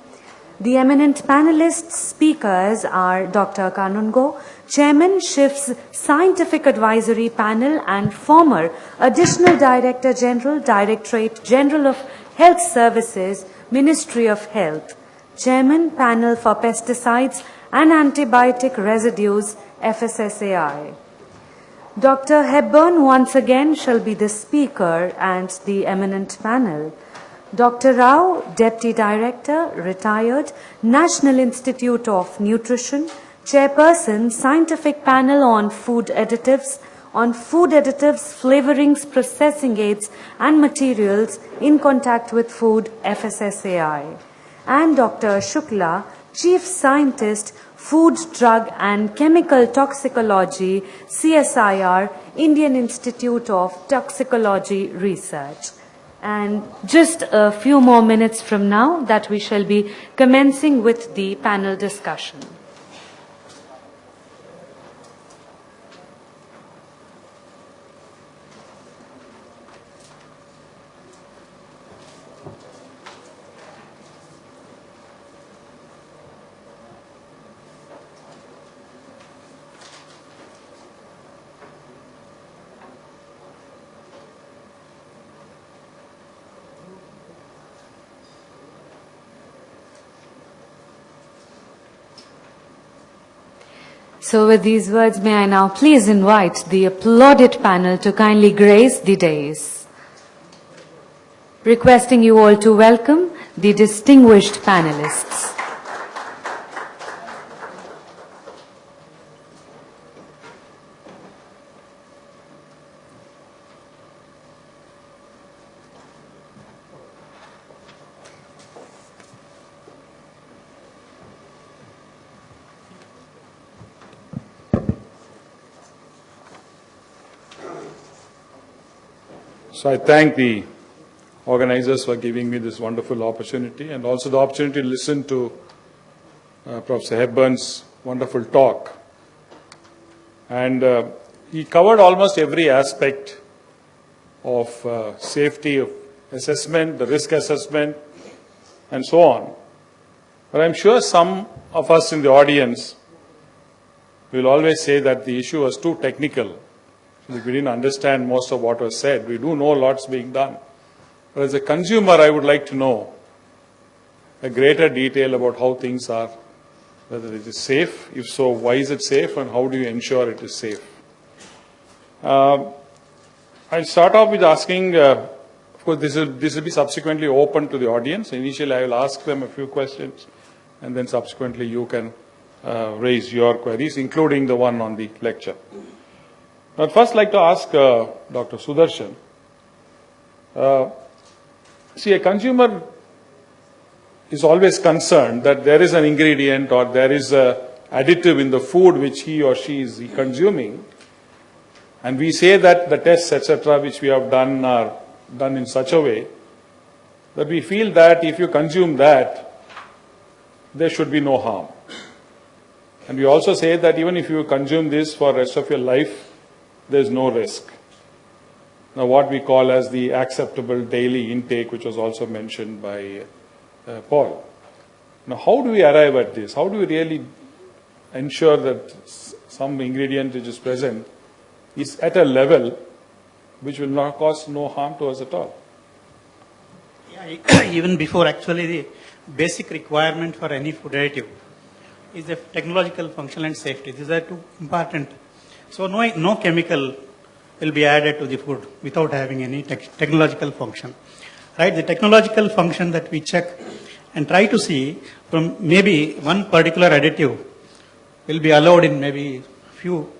The eminent panelists speakers are Dr. Kanungo, Chairman, SHIF's Scientific Advisory Panel and former Additional Director General, Directorate General of Health Services, Ministry of Health, Chairman, Panel for Pesticides and Antibiotic Residues, FSSAI. Dr. Hepburn once again shall be the speaker and the eminent panel. Dr. Rao, Deputy Director, retired, National Institute of Nutrition, Chairperson, Scientific Panel on Food Additives, flavorings, processing aids and materials in contact with food, FSSAI. And Dr. Shukla, Chief Scientist, Food, Drug and Chemical Toxicology, CSIR, Indian Institute of Toxicology Research. And just a few more minutes from now that we shall be commencing with the panel discussion. So with these words, may I now please invite the applauded panel to kindly grace the dais. Requesting you all to welcome the distinguished panelists. So I thank the organizers for giving me this wonderful opportunity and also the opportunity to listen to Professor Hepburn's wonderful talk. And he covered almost every aspect of safety of assessment, the risk assessment, and so on. But I'm sure some of us in the audience will always say that the issue was too technical. If we didn't understand most of what was said, we do know lots being done. But as a consumer, I would like to know a greater detail about how things are, whether it is safe, if so, why is it safe, and how do you ensure it is safe. I'll start off with asking, of course, this will be subsequently open to the audience. Initially, I will ask them a few questions, and then subsequently you can raise your queries, including the one on the lecture. I'd first like to ask Dr. Sudarshan. See, a consumer is always concerned that there is an ingredient or there is an additive in the food which he or she is consuming. And we say that the tests, etc., which we have done are done in such a way that we feel that if you consume that, there should be no harm. And we also say that even if you consume this for the rest of your life, there is no risk. Now, what we call as the acceptable daily intake, which was also mentioned by Paul. Now, how do we arrive at this? How do we really ensure that some ingredient which is present is at a level which will not cause no harm to us at all? Yeah, even before actually the basic requirement for any food additive is the technological function and safety. These are two important. So no chemical will be added to the food without having any technological function. Right? The technological function that we check and try to see from maybe one particular additive will be allowed in maybe few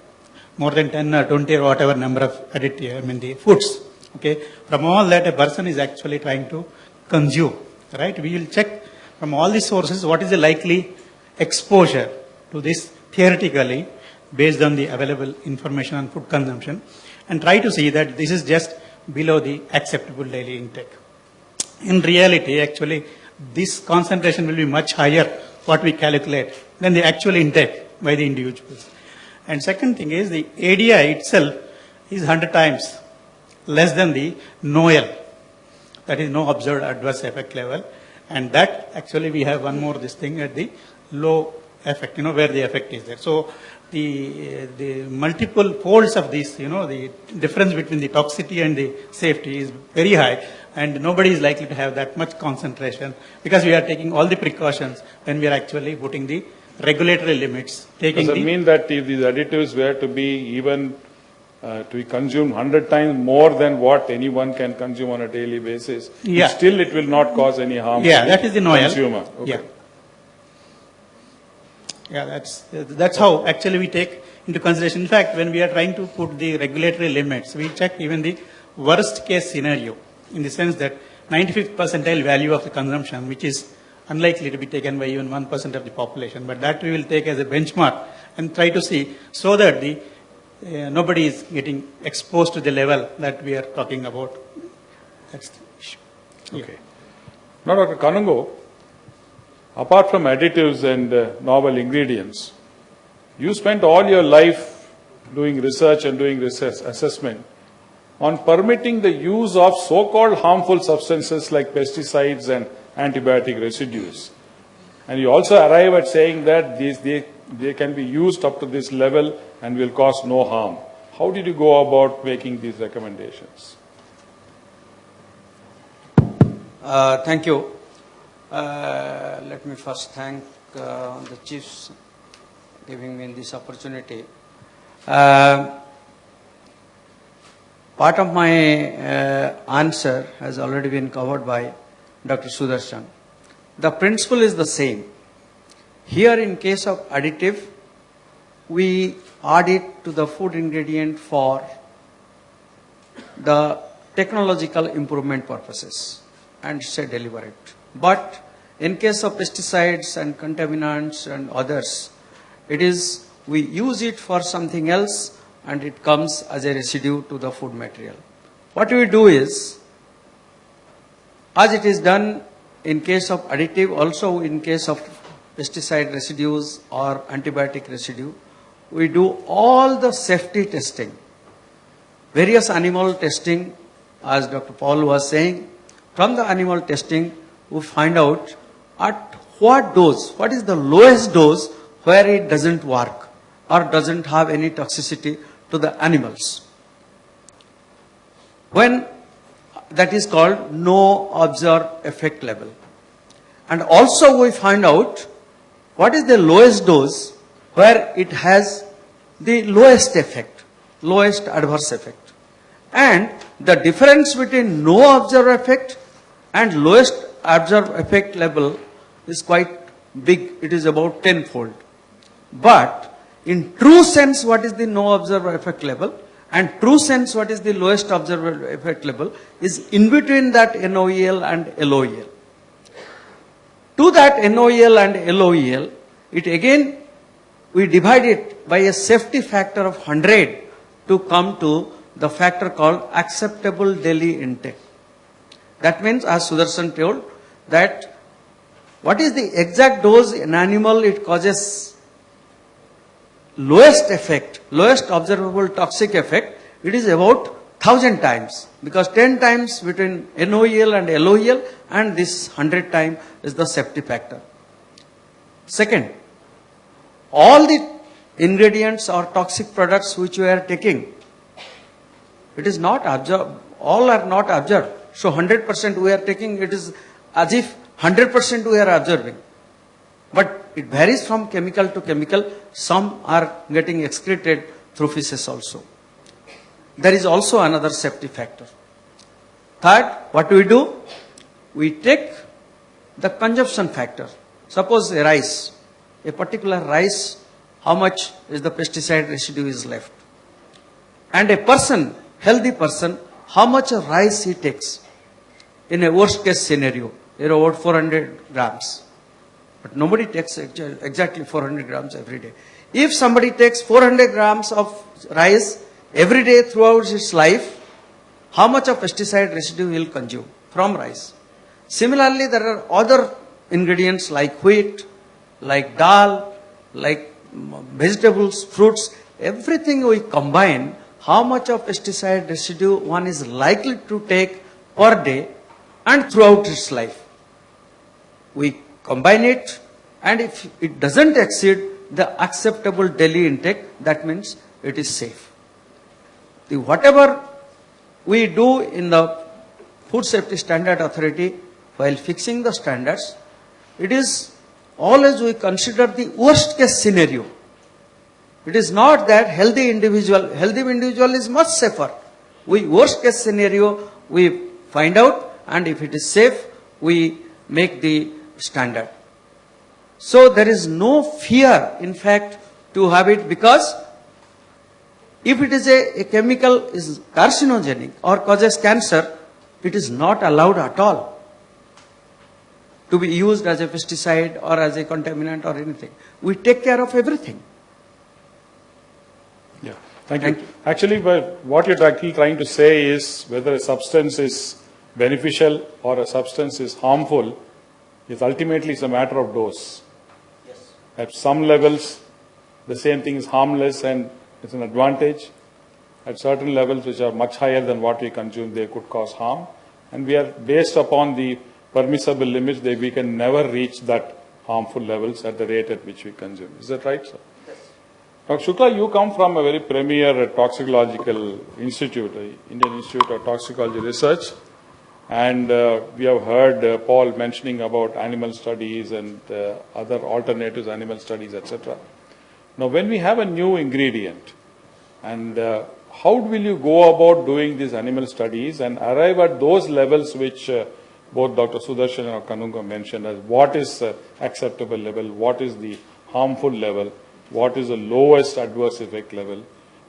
more than 10 or 20 or whatever number of additive, the foods. Okay, from all that a person is actually trying to consume, right? We will check from all these sources what is the likely exposure to this theoretically based on the available information on food consumption, and try to see that this is just below the acceptable daily intake. In reality, actually, this concentration will be much higher, what we calculate, than the actual intake by the individuals. And second thing is the ADI itself is 100 times less than the NOEL, that is no observed adverse effect level. And that actually we have one more this thing at the low effect, where the effect is there. So the multiple folds of this, the difference between the toxicity and the safety is very high, and nobody is likely to have that much concentration because we are taking all the precautions when we are actually putting the regulatory limits. Does it mean that if these additives were to be even to be consumed 100 times more than what anyone can consume on a daily basis, Yeah. still it will not cause any harm Yeah, to that is the NOEL. consumer? Okay. Yeah. Yeah, that's how actually we take into consideration. In fact, when we are trying to put the regulatory limits, we check even the worst case scenario, in the sense that 95th percentile value of the consumption, which is unlikely to be taken by even 1% of the population, but that we will take as a benchmark and try to see so that the nobody is getting exposed to the level that we are talking about. That's the issue. Okay. Now, Dr. Kanungo, apart from additives and novel ingredients, you spent all your life doing research and doing assessment on permitting the use of so-called harmful substances like pesticides and antibiotic residues. And you also arrive at saying that they can be used up to this level and will cause no harm. How did you go about making these recommendations? Thank you. Let me first thank the chiefs giving me this opportunity. Part of my answer has already been covered by Dr. Sudarshan. The principle is the same. Here in case of additive, we add it to the food ingredient for the technological improvement purposes and say deliver it. But in case of pesticides and contaminants and others, it is we use it for something else and it comes as a residue to the food material. What we do is, as it is done in case of additive, also in case of pesticide residues or antibiotic residue, we do all the safety testing, various animal testing, as Dr. Paul was saying. From the animal testing, we find out at what dose, what is the lowest dose where it doesn't work or doesn't have any toxicity to the animals. When that is called no observed effect level. And also we find out what is the lowest dose where it has the lowest effect, lowest adverse effect. And the difference between no observed effect and lowest observed effect level is quite big. It is about 10-fold. But in true sense, what is the no observed effect level? And true sense, what is the lowest observed effect level is in between that NOEL and LOEL. To that NOEL and LOEL, it again, we divide it by a safety factor of 100 to come to the factor called acceptable daily intake. That means, as Sudarshan told, that what is the exact dose in animal it causes lowest effect, lowest observable toxic effect, it is about 1000 times, because 10 times between NOEL and LOEL and this 100 times is the safety factor. Second, all the ingredients or toxic products which we are taking, it is not observed, all are not observed. So 100% we are taking, it is as if 100% we are observing. But it varies from chemical to chemical. Some are getting excreted through feces also. There is also another safety factor. Third, what we do? We take the consumption factor. Suppose a rice, a particular rice, how much is the pesticide residue is left? And a person, healthy person, how much of rice he takes in a worst case scenario, about 400 grams. But nobody takes exactly 400 grams every day. If somebody takes 400 grams of rice every day throughout his life, how much of pesticide residue he will consume from rice? Similarly, there are other ingredients like wheat, like dal, like vegetables, fruits, everything we combine, how much of pesticide residue one is likely to take per day and throughout its life. We combine it, and if it doesn't exceed the acceptable daily intake, that means it is safe. Whatever we do in the Food Safety Standard Authority while fixing the standards, it is always we consider the worst case scenario. It is not that healthy individual is much safer. We worst case scenario we find out, and if it is safe, we make the standard. So there is no fear, in fact, to have it, because if it is a chemical is carcinogenic or causes cancer, it is not allowed at all to be used as a pesticide or as a contaminant or anything. We take care of everything. Yeah, thank you. Actually, what you're actually trying to say is whether a substance is beneficial or a substance is harmful is ultimately a matter of dose. Yes. At some levels, the same thing is harmless and it's an advantage. At certain levels which are much higher than what we consume, they could cause harm. And we are based upon the permissible limits that we can never reach that harmful levels at the rate at which we consume. Is that right, sir? Yes. Dr. Shukla, you come from a very premier toxicological institute, Indian Institute of Toxicology Research. And we have heard Paul mentioning about animal studies and other alternatives, animal studies, etc. Now, when we have a new ingredient, and how will you go about doing these animal studies and arrive at those levels which both Dr. Sudarshan and Kanungo mentioned as what is acceptable level, what is the harmful level, what is the lowest adverse effect level,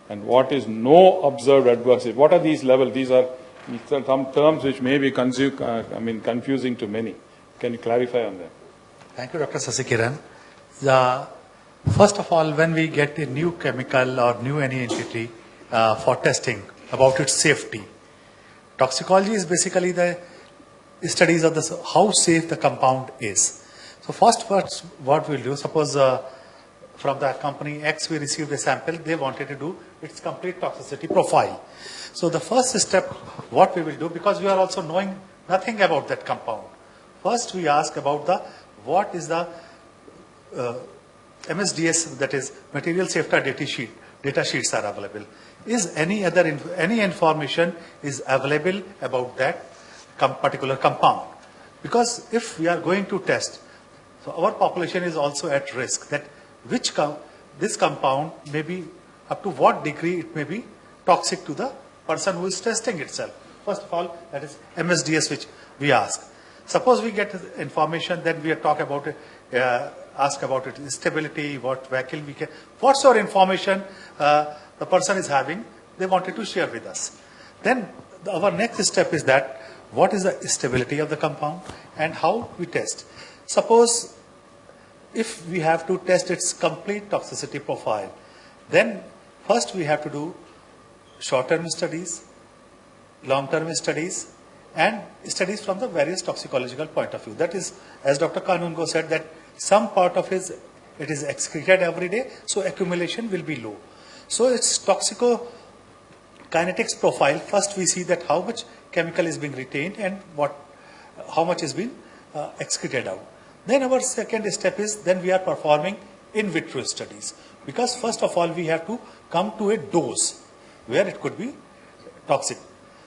and what is no observed adverse effect. What are these levels? These are some terms which may be confusing to many. Can you clarify on that? Thank you, Dr. Sasikiran. First of all, when we get a new chemical or new any entity for testing about its safety, toxicology is basically the studies of how safe the compound is. So first what we'll do, suppose from the company X we received a sample, they wanted to do its complete toxicity profile. So the first step, what we will do, because we are also knowing nothing about that compound. First we ask about what is the MSDS, that is material safety data sheets are available. Is any information is available about that particular compound? Because if we are going to test, so our population is also at risk that this compound may be up to what degree it may be toxic to the person who is testing itself. First of all, that is MSDS which we ask. Suppose we get information, then we talk about it, ask about its stability, what vehicle we can, what sort of information the person is having, they wanted to share with us. Then our next step is that what is the stability of the compound and how we test. Suppose if we have to test its complete toxicity profile, then first we have to do short-term studies, long-term studies, and studies from the various toxicological point of view. That is, as Dr. Kanungo said, that some part of it is excreted every day, so accumulation will be low. So its toxicokinetics profile, first we see that how much chemical is being retained and how much is being excreted out. Then our second step is, then we are performing in vitro studies. Because first of all, we have to come to a dose where it could be toxic.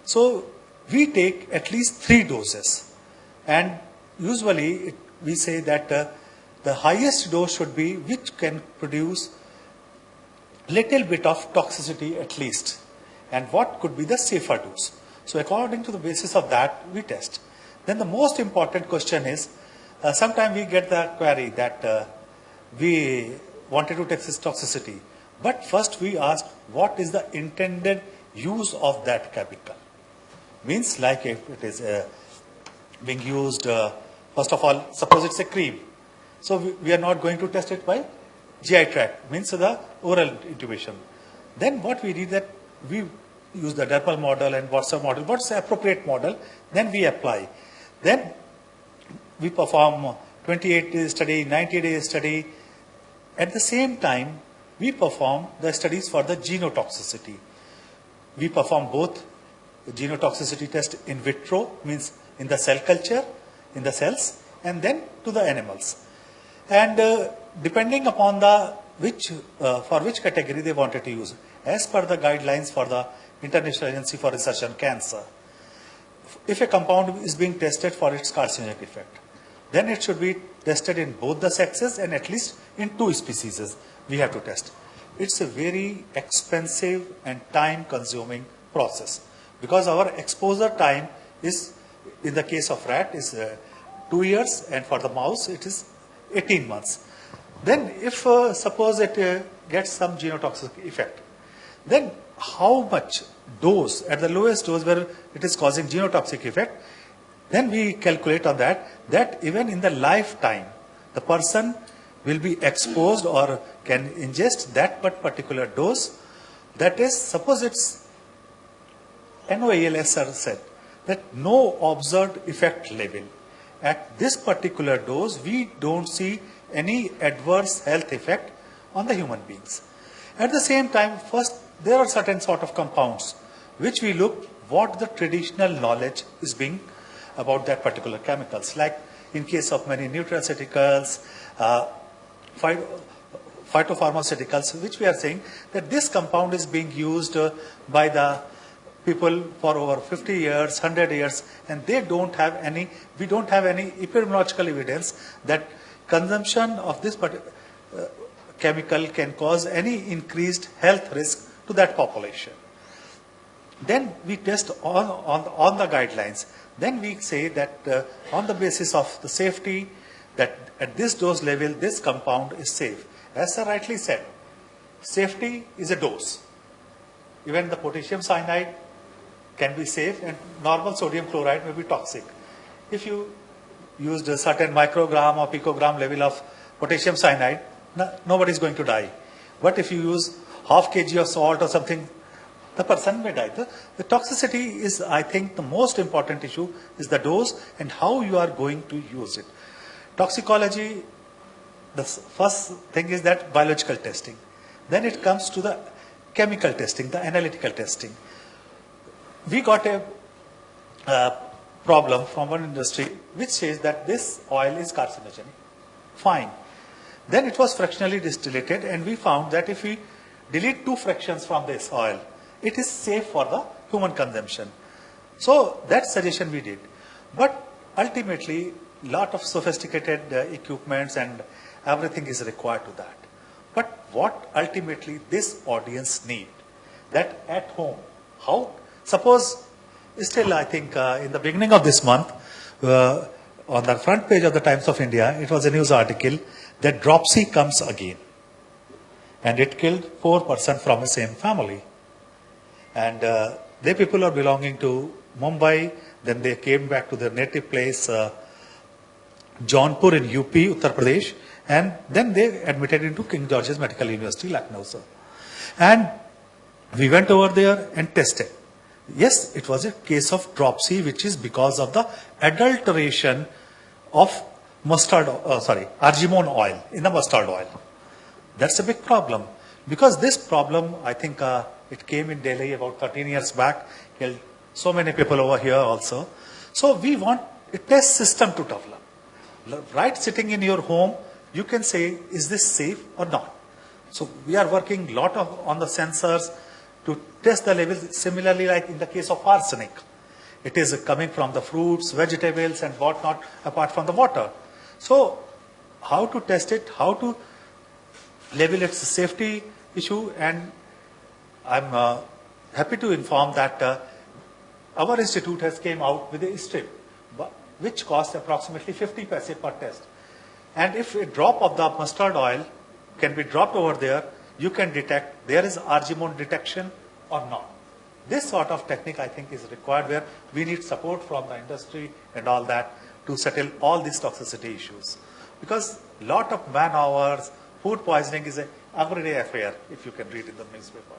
So we take at least 3 doses. And usually we say that the highest dose should be which can produce little bit of toxicity at least. And what could be the safer dose. So according to the basis of that, we test. Then the most important question is sometimes we get the query that we wanted to test its toxicity, but first we asked what is the intended use of that chemical. Means like if it is being used, first of all, suppose it's a cream. So we are not going to test it by GI tract, means the oral intubation. Then what we did that we use the Derpal model and Watson model. What's the appropriate model? Then we apply. Then we perform 28-day study, 90-day study. At the same time, we perform the studies for the genotoxicity. We perform both genotoxicity test in vitro, means in the cell culture, in the cells, and then to the animals. And depending upon the for which category they wanted to use, as per the guidelines for the International Agency for Research on Cancer, if a compound is being tested for its carcinogenic effect, then it should be tested in both the sexes and at least in 2 species we have to test. It's a very expensive and time-consuming process because our exposure time is, in the case of rat, is 2 years, and for the mouse it is 18 months. Then if suppose it gets some genotoxic effect, then how much dose, at the lowest dose where it is causing genotoxic effect, then we calculate on that even in the lifetime, the person will be exposed or can ingest that particular dose. That is, suppose it's NOAEL said that no observed effect level. At this particular dose, we don't see any adverse health effect on the human beings. At the same time, first, there are certain sort of compounds which we look what the traditional knowledge is being about that particular chemicals. Like in case of many nutraceuticals, phytopharmaceuticals, which we are saying that this compound is being used by the people for over 50 years, 100 years, and we don't have any epidemiological evidence that consumption of this chemical can cause any increased health risk to that population. Then we test on the guidelines. Then we say that on the basis of the safety, that at this dose level, this compound is safe. As sir rightly said, safety is a dose. Even the potassium cyanide can be safe and normal sodium chloride may be toxic. If you used a certain microgram or picogram level of potassium cyanide, nobody is going to die. But if you use half kg of salt or something, the person may die. The toxicity is, I think, the most important issue is the dose and how you are going to use it. Toxicology, the first thing is that biological testing. Then it comes to the chemical testing, the analytical testing. We got a problem from one industry which says that this oil is carcinogenic. Fine. Then it was fractionally distillated and we found that if we delete 2 fractions from this oil, it is safe for the human consumption. So that suggestion we did. But ultimately, lot of sophisticated equipments and everything is required to that. But what ultimately this audience need, that at home, how, suppose still I think in the beginning of this month, on the front page of the Times of India, it was a news article that dropsy comes again. And it killed 4% from the same family. And they people are belonging to Mumbai, then they came back to their native place, Jaunpur in UP, Uttar Pradesh, and then they admitted into King George's Medical University, Lucknow, sir. And we went over there and tested. Yes, it was a case of dropsy, which is because of the adulteration of argemone oil in the mustard oil. That's a big problem. Because this problem, I think it came in Delhi about 13 years back, killed so many people over here also. So we want a test system to develop. Right sitting in your home, you can say, is this safe or not? So we are working a lot on the sensors to test the levels, similarly like in the case of arsenic. It is coming from the fruits, vegetables and whatnot, apart from the water. So how to test it, how to level its safety issue, and I'm happy to inform that our institute has came out with a strip which costs approximately 50 paise per test. And if a drop of the mustard oil can be dropped over there, you can detect there is argemone detection or not. This sort of technique, I think, is required, where we need support from the industry and all that to settle all these toxicity issues. Because a lot of man hours, food poisoning is an everyday affair, if you can read in the newspaper.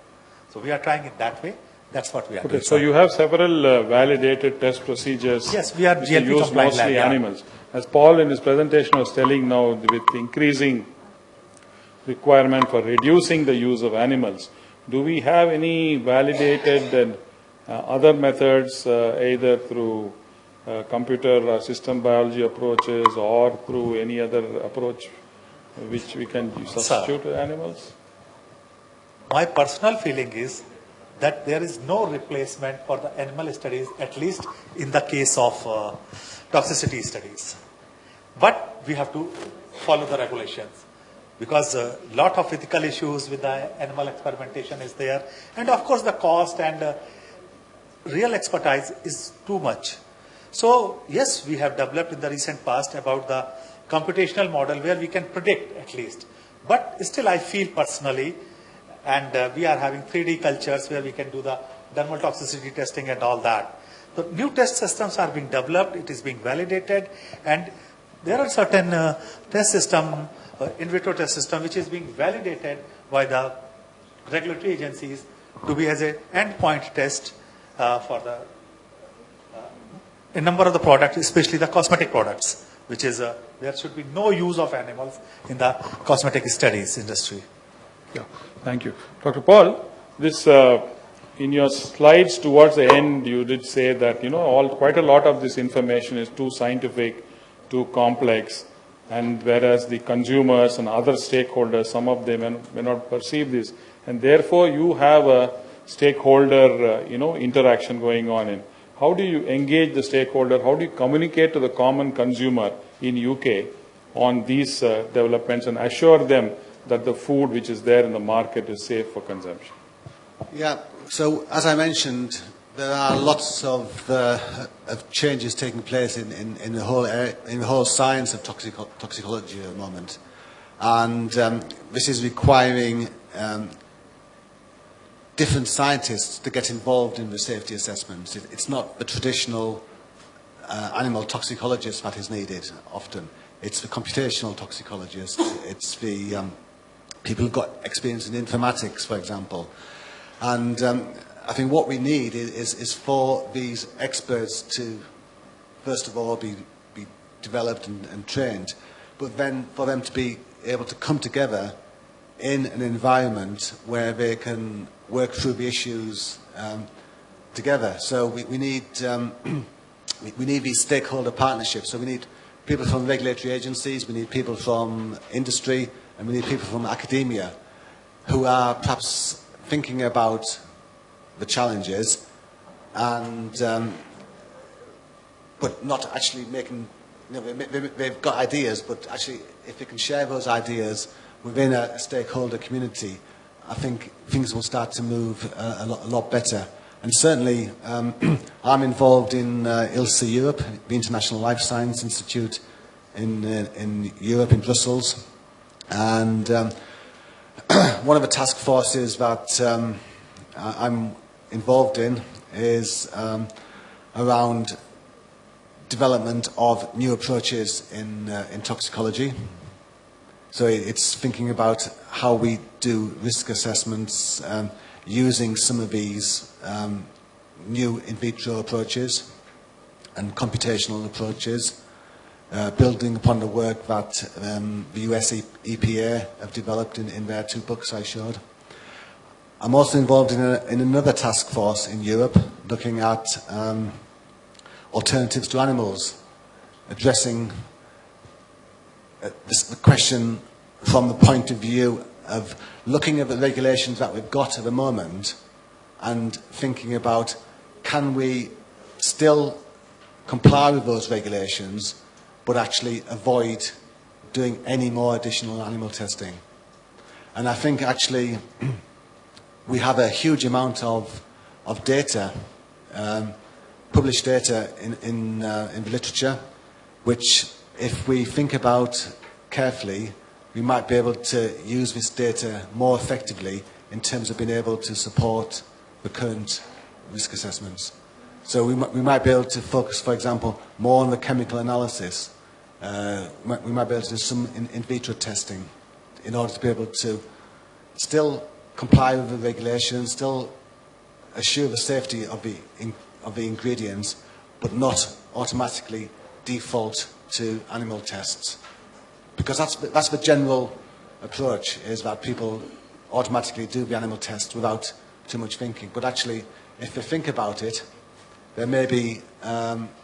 So we are trying it that way. That's what we are doing. Okay, so you have several validated test procedures. Yes, we are which GLP use compliant mostly lab, yeah. animals. As Paul in his presentation was telling now, with increasing requirement for reducing the use of animals, do we have any validated and other methods, either through computer or system biology approaches or through any other approach which we can substitute with animals? My personal feeling is that there is no replacement for the animal studies, at least in the case of toxicity studies. But we have to follow the regulations, because a lot of ethical issues with the animal experimentation is there. And of course the cost and real expertise is too much. So yes, we have developed in the recent past about the computational model where we can predict at least. But still I feel personally, and we are having 3D cultures where we can do the dermal toxicity testing and all that. So new test systems are being developed, it is being validated, and there are certain test system, in vitro test system, which is being validated by the regulatory agencies to be as an endpoint test for the a number of the products, especially the cosmetic products, which is there should be no use of animals in the cosmetic studies industry. Yeah, thank you. Dr. Paul, this, in your slides towards the end, you did say that, quite a lot of this information is too scientific, too complex, and whereas the consumers and other stakeholders, some of them may not perceive this, and therefore you have a stakeholder, interaction going on in. How do you engage the stakeholder? How do you communicate to the common consumer in UK on these developments and assure them that the food which is there in the market is safe for consumption? Yeah, so as I mentioned, there are lots of changes taking place in the whole science of toxicology at the moment, and this is requiring different scientists to get involved in the safety assessments. It's not the traditional animal toxicologist that is needed often. It's the computational toxicologist. It's the people who've got experience in informatics, for example. And I think what we need is for these experts to, first of all, be developed and trained, but then for them to be able to come together in an environment where they can work through the issues together. So we need we need these stakeholder partnerships. So we need people from regulatory agencies, we need people from industry, and we need people from academia who are perhaps thinking about the challenges and but not actually making, they've got ideas, but actually if they can share those ideas within a stakeholder community, I think things will start to move a lot better. And certainly I'm involved in ILSA Europe, the International Life Science Institute in Europe, in Brussels. And one of the task forces that I'm involved in is around development of new approaches in toxicology. So it's thinking about how we do risk assessments using some of these new in vitro approaches and computational approaches, building upon the work that the US EPA have developed in their 2 books I showed. I'm also involved in another task force in Europe looking at alternatives to animals, addressing the question from the point of view of looking at the regulations that we've got at the moment and thinking about, can we still comply with those regulations but actually avoid doing any more additional animal testing? And I think actually we have a huge amount of data published data in the literature, which, if we think about carefully, we might be able to use this data more effectively in terms of being able to support the current risk assessments. So we might be able to focus, for example, more on the chemical analysis. We might be able to do some in vitro testing in order to be able to still comply with the regulations, still assure the safety of the ingredients, but not automatically default to animal tests. Because that's the general approach, is that people automatically do the animal test without too much thinking. But actually, if they think about it, there may be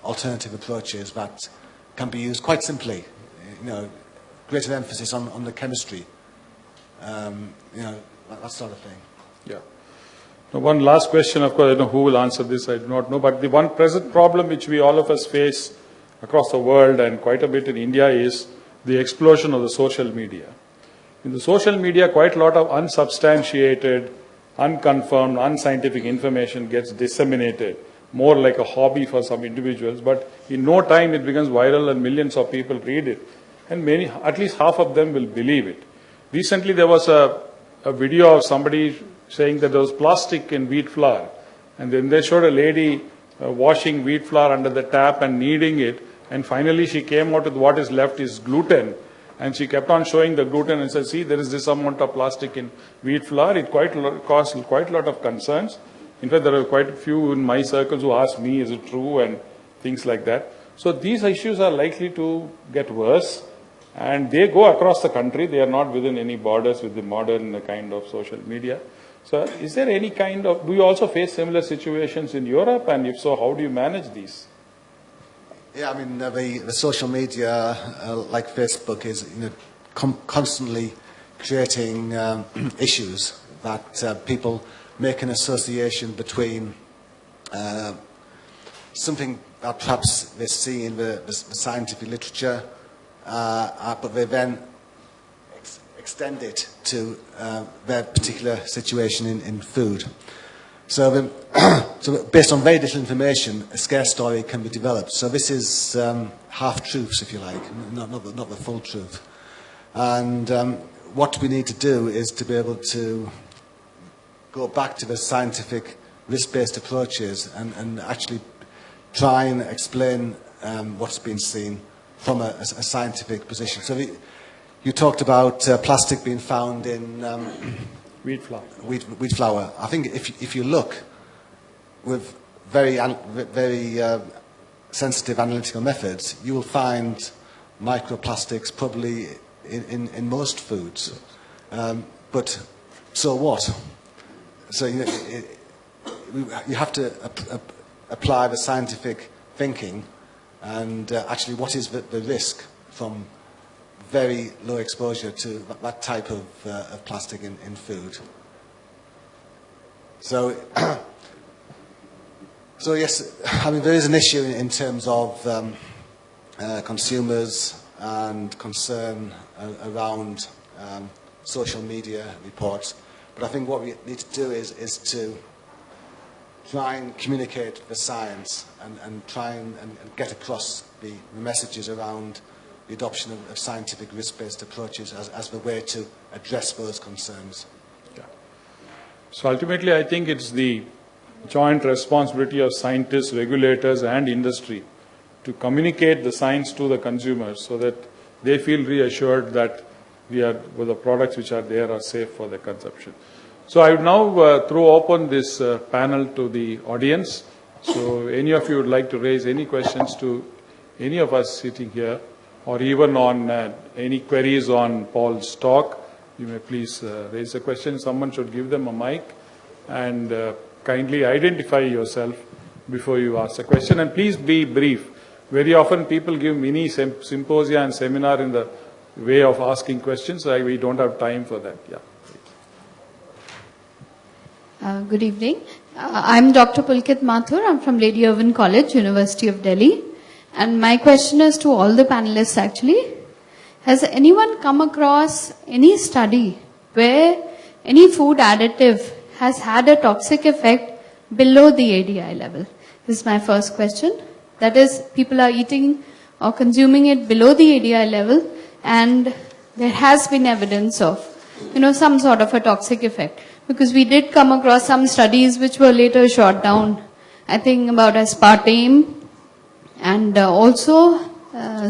alternative approaches that can be used quite simply. Greater emphasis on the chemistry, that sort of thing. Yeah. Now, one last question, of course, I don't know who will answer this, I do not know, but the one present problem which we all of us face across the world and quite a bit in India is the explosion of the social media. In the social media, quite a lot of unsubstantiated, unconfirmed, unscientific information gets disseminated, more like a hobby for some individuals, but in no time it becomes viral and millions of people read it, and at least half of them will believe it. Recently there was a video of somebody saying that there was plastic in wheat flour, and then they showed a lady washing wheat flour under the tap and kneading it, and finally she came out with what is left is gluten, and she kept on showing the gluten and said, see, there is this amount of plastic in wheat flour. It caused quite a lot of concerns. In fact, there are quite a few in my circles who ask me, is it true, and things like that. So these issues are likely to get worse, and they go across the country. They are not within any borders with the modern kind of social media. So is there any kind of, do you also face similar situations in Europe, and if so, how do you manage these? Yeah, I mean, the social media, like Facebook, is constantly creating issues that people make an association between something that perhaps they see in the scientific literature, but they then extend it to their particular situation in food. So, so based on very little information, a scare story can be developed. So this is half-truths, if you like, not the full truth. And what we need to do is to be able to go back to the scientific risk-based approaches and actually try and explain what's been seen from a scientific position. So you talked about plastic being found in wheat flour. Wheat flour. I think if you look with very sensitive analytical methods, you will find microplastics probably in most foods. But so what? So you have to apply the scientific thinking and actually what is the risk from very low exposure to that type of plastic in food. So, so yes, I mean, there is an issue in terms of consumers and concern around social media reports. But I think what we need to do is to try and communicate the science and try and get across the messages around the adoption of scientific risk-based approaches as the way to address those concerns. Yeah. So ultimately, I think it's the joint responsibility of scientists, regulators, and industry to communicate the science to the consumers so that they feel reassured that the products which are there are safe for their consumption. So I would now throw open this panel to the audience. So any of you would like to raise any questions to any of us sitting here, or even on any queries on Paul's talk, you may please raise a question. Someone should give them a mic and kindly identify yourself before you ask a question. And please be brief. Very often people give mini symposia and seminar in the way of asking questions. So we don't have time for that. Yeah. Good evening. I'm Dr. Pulkit Mathur. I'm from Lady Irwin College, University of Delhi. And my question is to all the panelists actually. Has anyone come across any study where any food additive has had a toxic effect below the ADI level? This is my first question. That is, people are eating or consuming it below the ADI level, and there has been evidence of, some sort of a toxic effect. Because we did come across some studies which were later shot down, I think about aspartame, and also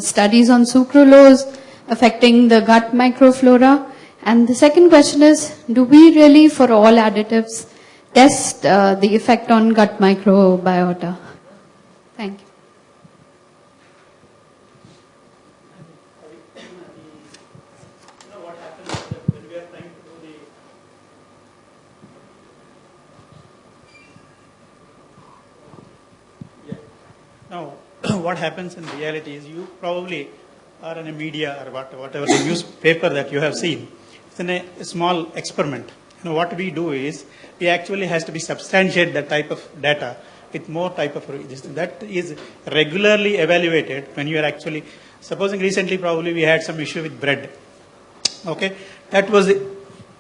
studies on sucralose affecting the gut microflora. And the second question is, do we really, for all additives, test the effect on gut microbiota? Thank you. Now, what happens in reality is you probably are in a media or whatever the newspaper that you have seen. It's in a small experiment. What we do is we actually has to be substantiate that type of data with more type of that is regularly evaluated when you are actually supposing recently probably we had some issue with bread. Okay, that was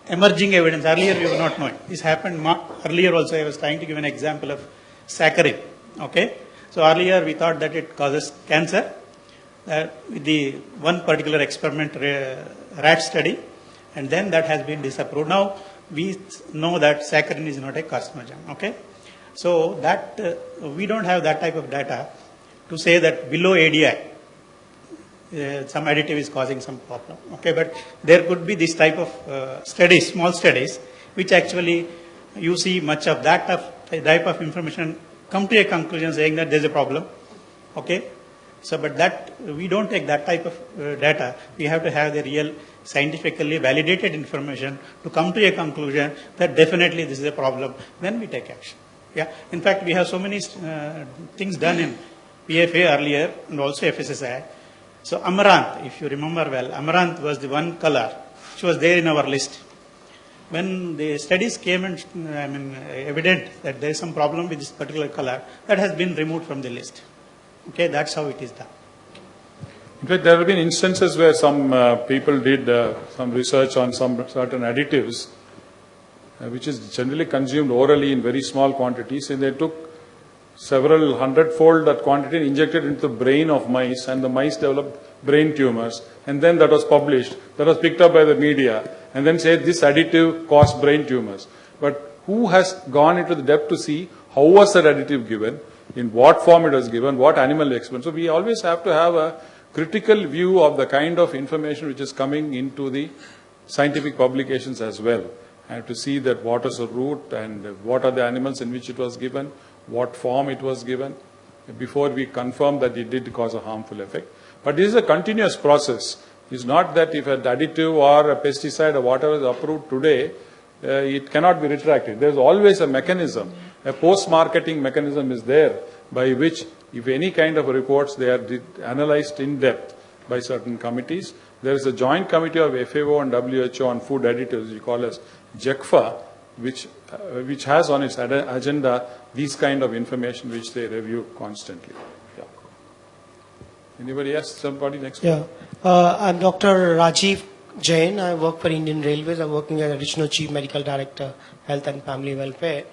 emerging evidence. Earlier we were not knowing. This happened earlier also. I was trying to give an example of saccharin. Okay, so earlier we thought that it causes cancer. With the one particular experiment rat study, and then that has been disapproved. Now we know that saccharin is not a carcinogen. Okay, so that we don't have that type of data to say that below ADI some additive is causing some problem. Okay, but there could be this type of studies, small studies, which actually you see much of that type of information come to a conclusion saying that there is a problem. Okay, so but that we don't take that type of data. We have to have the real scientifically validated information to come to a conclusion that definitely this is a problem. Then we take action. Yeah. In fact, we have so many things done in PFA earlier and also FSSAI. So amaranth, if you remember well, amaranth was the one color which was there in our list. When the studies came and evident that there is some problem with this particular color, that has been removed from the list. Okay, that's how it is done. In fact, there have been instances where some people did some research on some certain additives, which is generally consumed orally in very small quantities, and they took several hundredfold that quantity and injected into the brain of mice, and the mice developed brain tumors, and then that was published, that was picked up by the media, and then said this additive caused brain tumors. But who has gone into the depth to see how was that additive given, in what form it was given, what animal experiment? So we always have to have a critical view of the kind of information which is coming into the scientific publications as well, and to see that what is the root and what are the animals in which it was given, what form it was given, before we confirm that it did cause a harmful effect. But this is a continuous process. It's not that if an additive or a pesticide or whatever is approved today, it cannot be retracted. There's always a mechanism, a post-marketing mechanism is there by which if any kind of reports, they are analyzed in depth by certain committees. There is a joint committee of FAO and WHO on food additives, we call as JECFA, which has on its agenda these kind of information which they review constantly. Yeah. Anybody else? Somebody next? Yeah. I'm Dr. Rajiv Jain. I work for Indian Railways. I'm working as Additional Chief Medical Director, Health and Family Welfare.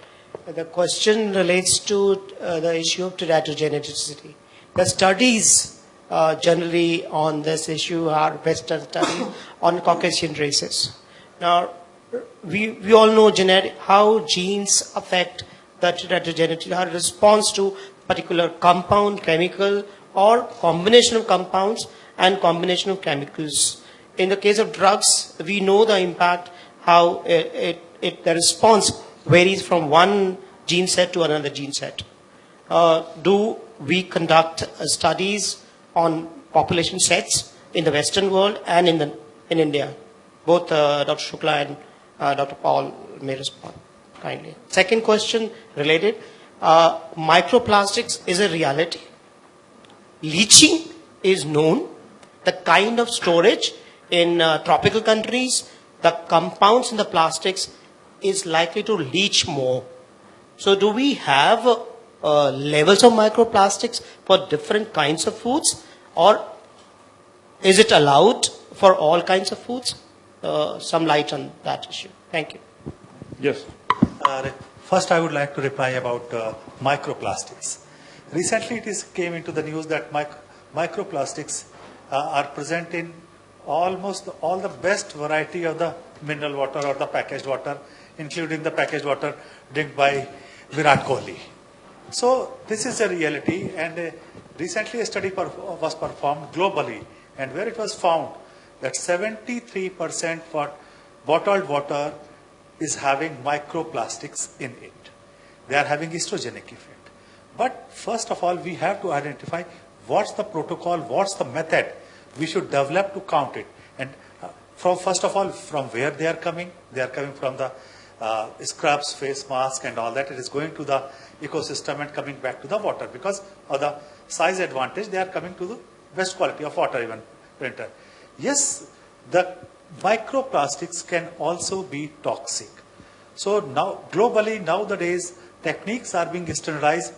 The question relates to the issue of teratogenicity. The studies generally on this issue are Western studies on Caucasian races. Now, we all know how genes affect the teratogenicity, our response to particular compound, chemical, or combination of compounds and combination of chemicals. In the case of drugs, we know the impact, how the response varies from one gene set to another gene set. Do we conduct studies on population sets in the Western world and in India? Both Dr. Shukla and Dr. Paul may respond kindly. Second question related, microplastics is a reality. Leaching is known. The kind of storage in tropical countries, the compounds in the plastics is likely to leach more. So do we have levels of microplastics for different kinds of foods, or is it allowed for all kinds of foods? Some light on that issue. Thank you. Yes. First, I would like to reply about microplastics. Recently, came into the news that microplastics are present in almost all the best variety of the mineral water or the packaged water, including the packaged water drink by Virat Kohli. So this is a reality, and recently a study was performed globally, and where it was found that 73% for bottled water is having microplastics in it. They are having estrogenic effect. But first of all, we have to identify what's the protocol, what's the method we should develop to count it. And first of all, from where they are coming from the scrubs, face mask and all that. It is going to the ecosystem and coming back to the water. Because of the size advantage, they are coming to the best quality of water even printer. Yes, the microplastics can also be toxic. So now, globally, nowadays, techniques are being standardized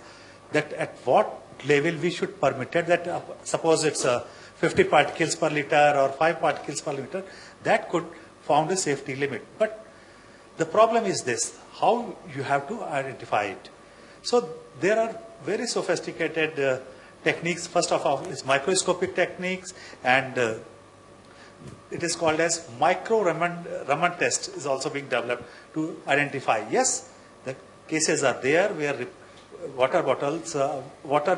that at what level we should permit it, that suppose it's 50 particles per liter or 5 particles per liter, that could found a safety limit. But the problem is this, how you have to identify it. So there are very sophisticated techniques. First of all is microscopic techniques, and it is called as Raman test is also being developed to identify. Yes, the cases are there where water bottles,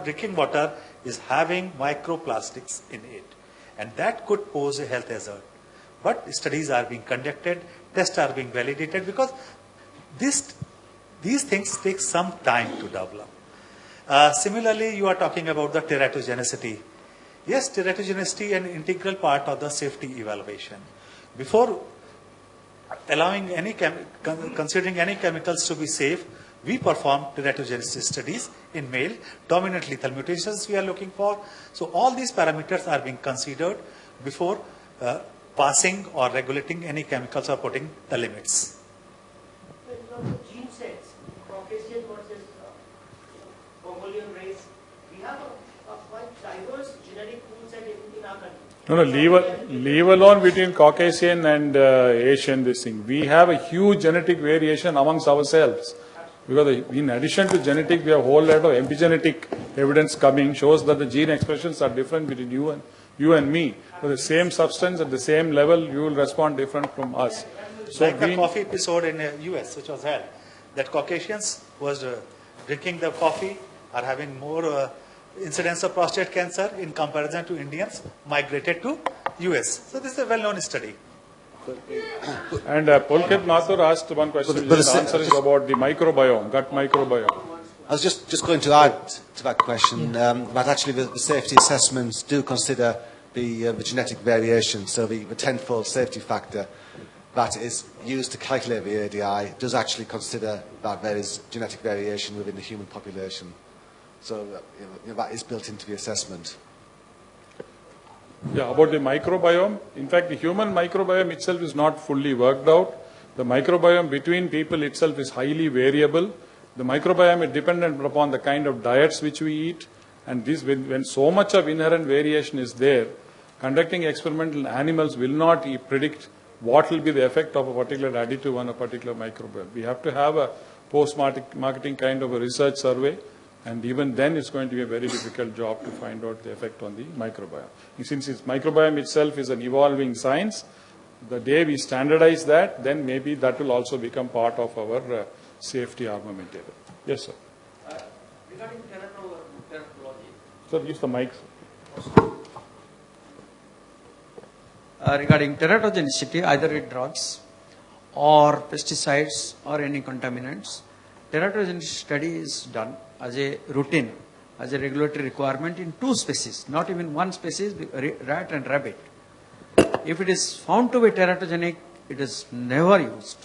drinking water is having microplastics in it, and that could pose a health hazard. But studies are being conducted, tests are being validated, because these things take some time to develop. Similarly, you are talking about the teratogenicity. Yes, teratogenicity is an integral part of the safety evaluation. Before allowing considering any chemicals to be safe, we perform teratogenicity studies in male, dominant lethal mutations we are looking for. So all these parameters are being considered before passing or regulating any chemicals or putting the limits. In terms of gene sets, Caucasian versus Mongolian race, we have a quite diverse genetic pool set in our country. No, leave alone between Caucasian and Asian this thing. We have a huge genetic variation amongst ourselves. Because in addition to genetic, we have a whole lot of epigenetic evidence coming, shows that the gene expressions are different between you and me. For the same substance at the same level, you will respond different from us. So like the coffee episode in the US, which was held, that Caucasians was drinking the coffee are having more incidence of prostate cancer in comparison to Indians migrated to US. So this is a well-known study. And Pulkit Mathur asked one question, which the answer is about the microbiome, gut microbiome. I was just going to add to that question that actually the safety assessments do consider the genetic variation. So the tenfold safety factor that is used to calculate the ADI does actually consider that there is genetic variation within the human population. So that is built into the assessment. Yeah, about the microbiome. In fact, the human microbiome itself is not fully worked out. The microbiome between people itself is highly variable. The microbiome is dependent upon the kind of diets which we eat. And this, when so much of inherent variation is there, conducting experimental animals will not predict what will be the effect of a particular additive on a particular microbiome. We have to have a post-marketing kind of a research survey. And even then, it's going to be a very difficult job to find out the effect on the microbiome. Since microbiome itself is an evolving science, the day we standardize that, then maybe that will also become part of our safety armamentarium. Yes, sir. Regarding teratology. Sir, use the mic. Regarding teratogenicity, either with drugs or pesticides or any contaminants, teratogenicity study is done as a routine, as a regulatory requirement in 2 species, not even 1 species, rat and rabbit. If it is found to be teratogenic, it is never used.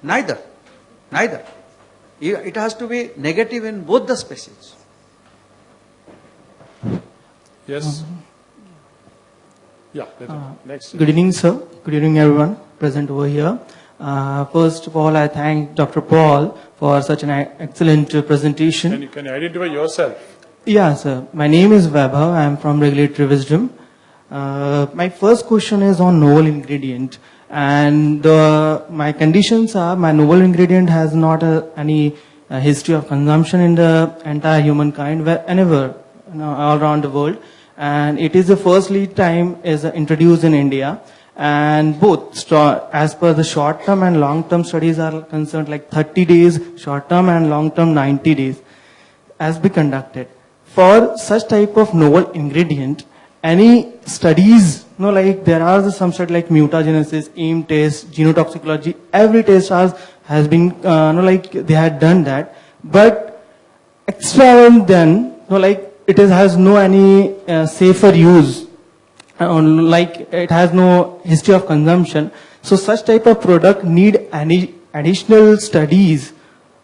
Neither. It has to be negative in both the species. Yes. Yeah. Next. Good evening, sir. Good evening, everyone present over here. First of all, I thank Dr. Paul for such an excellent presentation. Can you identify yourself? Yeah, sir. My name is Vaibhav. I am from Regulatory Wisdom. My first question is on novel ingredient. And my conditions are, my novel ingredient has not any history of consumption in the entire humankind, wherever, all around the world. And it is the firstly time is introduced in India. And both, as per the short-term and long-term studies are concerned, like 30 days short-term and long-term 90 days, as be conducted. For such type of novel ingredient, any studies, like there are some studies like mutagenesis, AIM test, genotoxicology, every test has been, like they had done that. But extra than, it has no any safer use. Like it has no history of consumption. So such type of product need any additional studies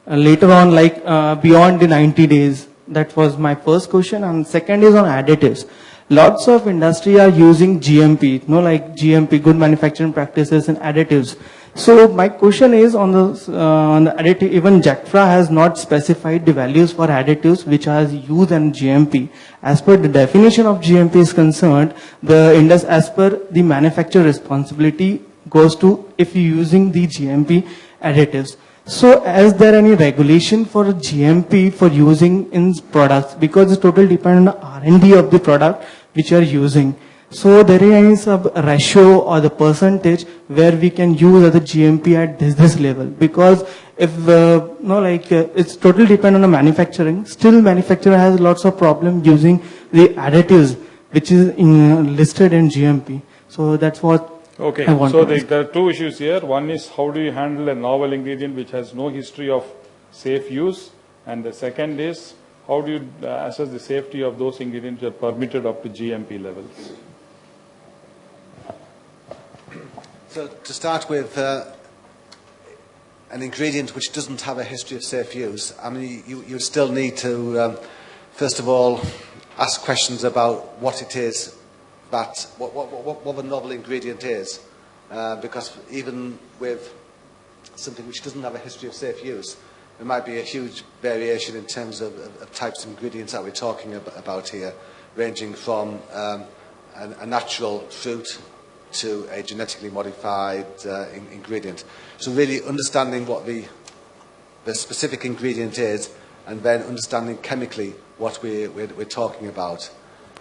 later on, like beyond the 90 days. That was my first question. And second is on additives. Lots of industry are using GMP, like GMP, good manufacturing practices and additives. So my question is on the additive, even JACFRA has not specified the values for additives which are used in GMP. As per the definition of GMP is concerned, as per the manufacturer responsibility goes to if you're using the GMP additives. So is there any regulation for GMP for using in products? Because it's totally dependent on R&D of the product which you are using. So there is a ratio or the percentage where we can use the GMP at this level. Because if, it's totally dependent on the manufacturing, still manufacturer has lots of problem using the additives which is listed in GMP. So that's what Okay, I want so to ask. there are two issues here. One is how do you handle a novel ingredient which has no history of safe use, and the second is how do you assess the safety of those ingredients that are permitted up to GMP levels? So to start with, an ingredient which doesn't have a history of safe use, I mean, you still need to, first of all, ask questions about what it is that, what the novel ingredient is. Because even with something which doesn't have a history of safe use, there might be a huge variation in terms of types of ingredients that we're talking about here, ranging from a natural fruit to a genetically modified ingredient. So really understanding what the specific ingredient is, and then understanding chemically what we're talking about.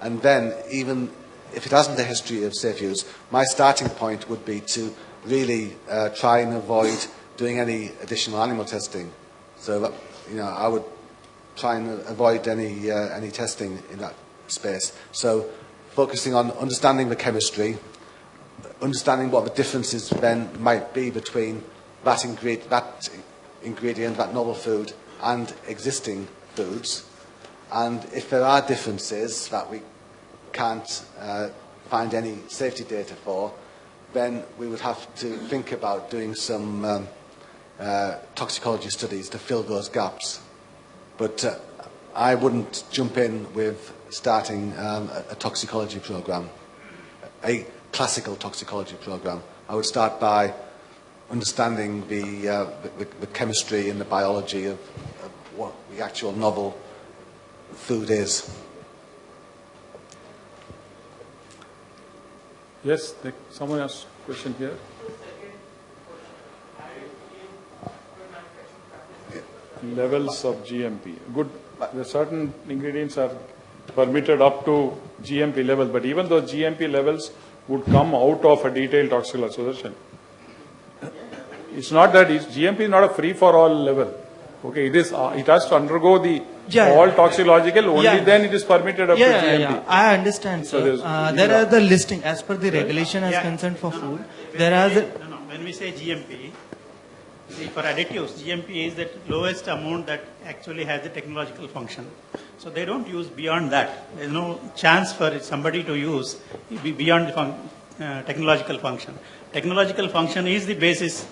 And then, even if it hasn't a history of safe use, my starting point would be to really try and avoid doing any additional animal testing. So that, I would try and avoid any testing in that space. So focusing on understanding the chemistry, understanding what the differences then might be between that ingredient, that novel food, and existing foods. And if there are differences that we can't find any safety data for, then we would have to think about doing some toxicology studies to fill those gaps. But I wouldn't jump in with starting a toxicology program, a classical toxicology program. I would start by understanding the chemistry and the biology of what the actual novel food is. Yes, someone has a question here. Levels of GMP. Good. There certain ingredients are permitted up to GMP level, but even those GMP levels would come out of a detailed toxicology suggestion. It's not that GMP is not a free-for-all level. Okay, it is. It has to undergo the all toxicological. Only then it is permitted up to GMP. Yeah. I understand, sir. There are the listing as per the regulation as concerned for food. There are the When we say GMP, for additives, GMP is the lowest amount that actually has the technological function. So they don't use beyond that. There's no chance for somebody to use beyond the technological function. Technological function is the basis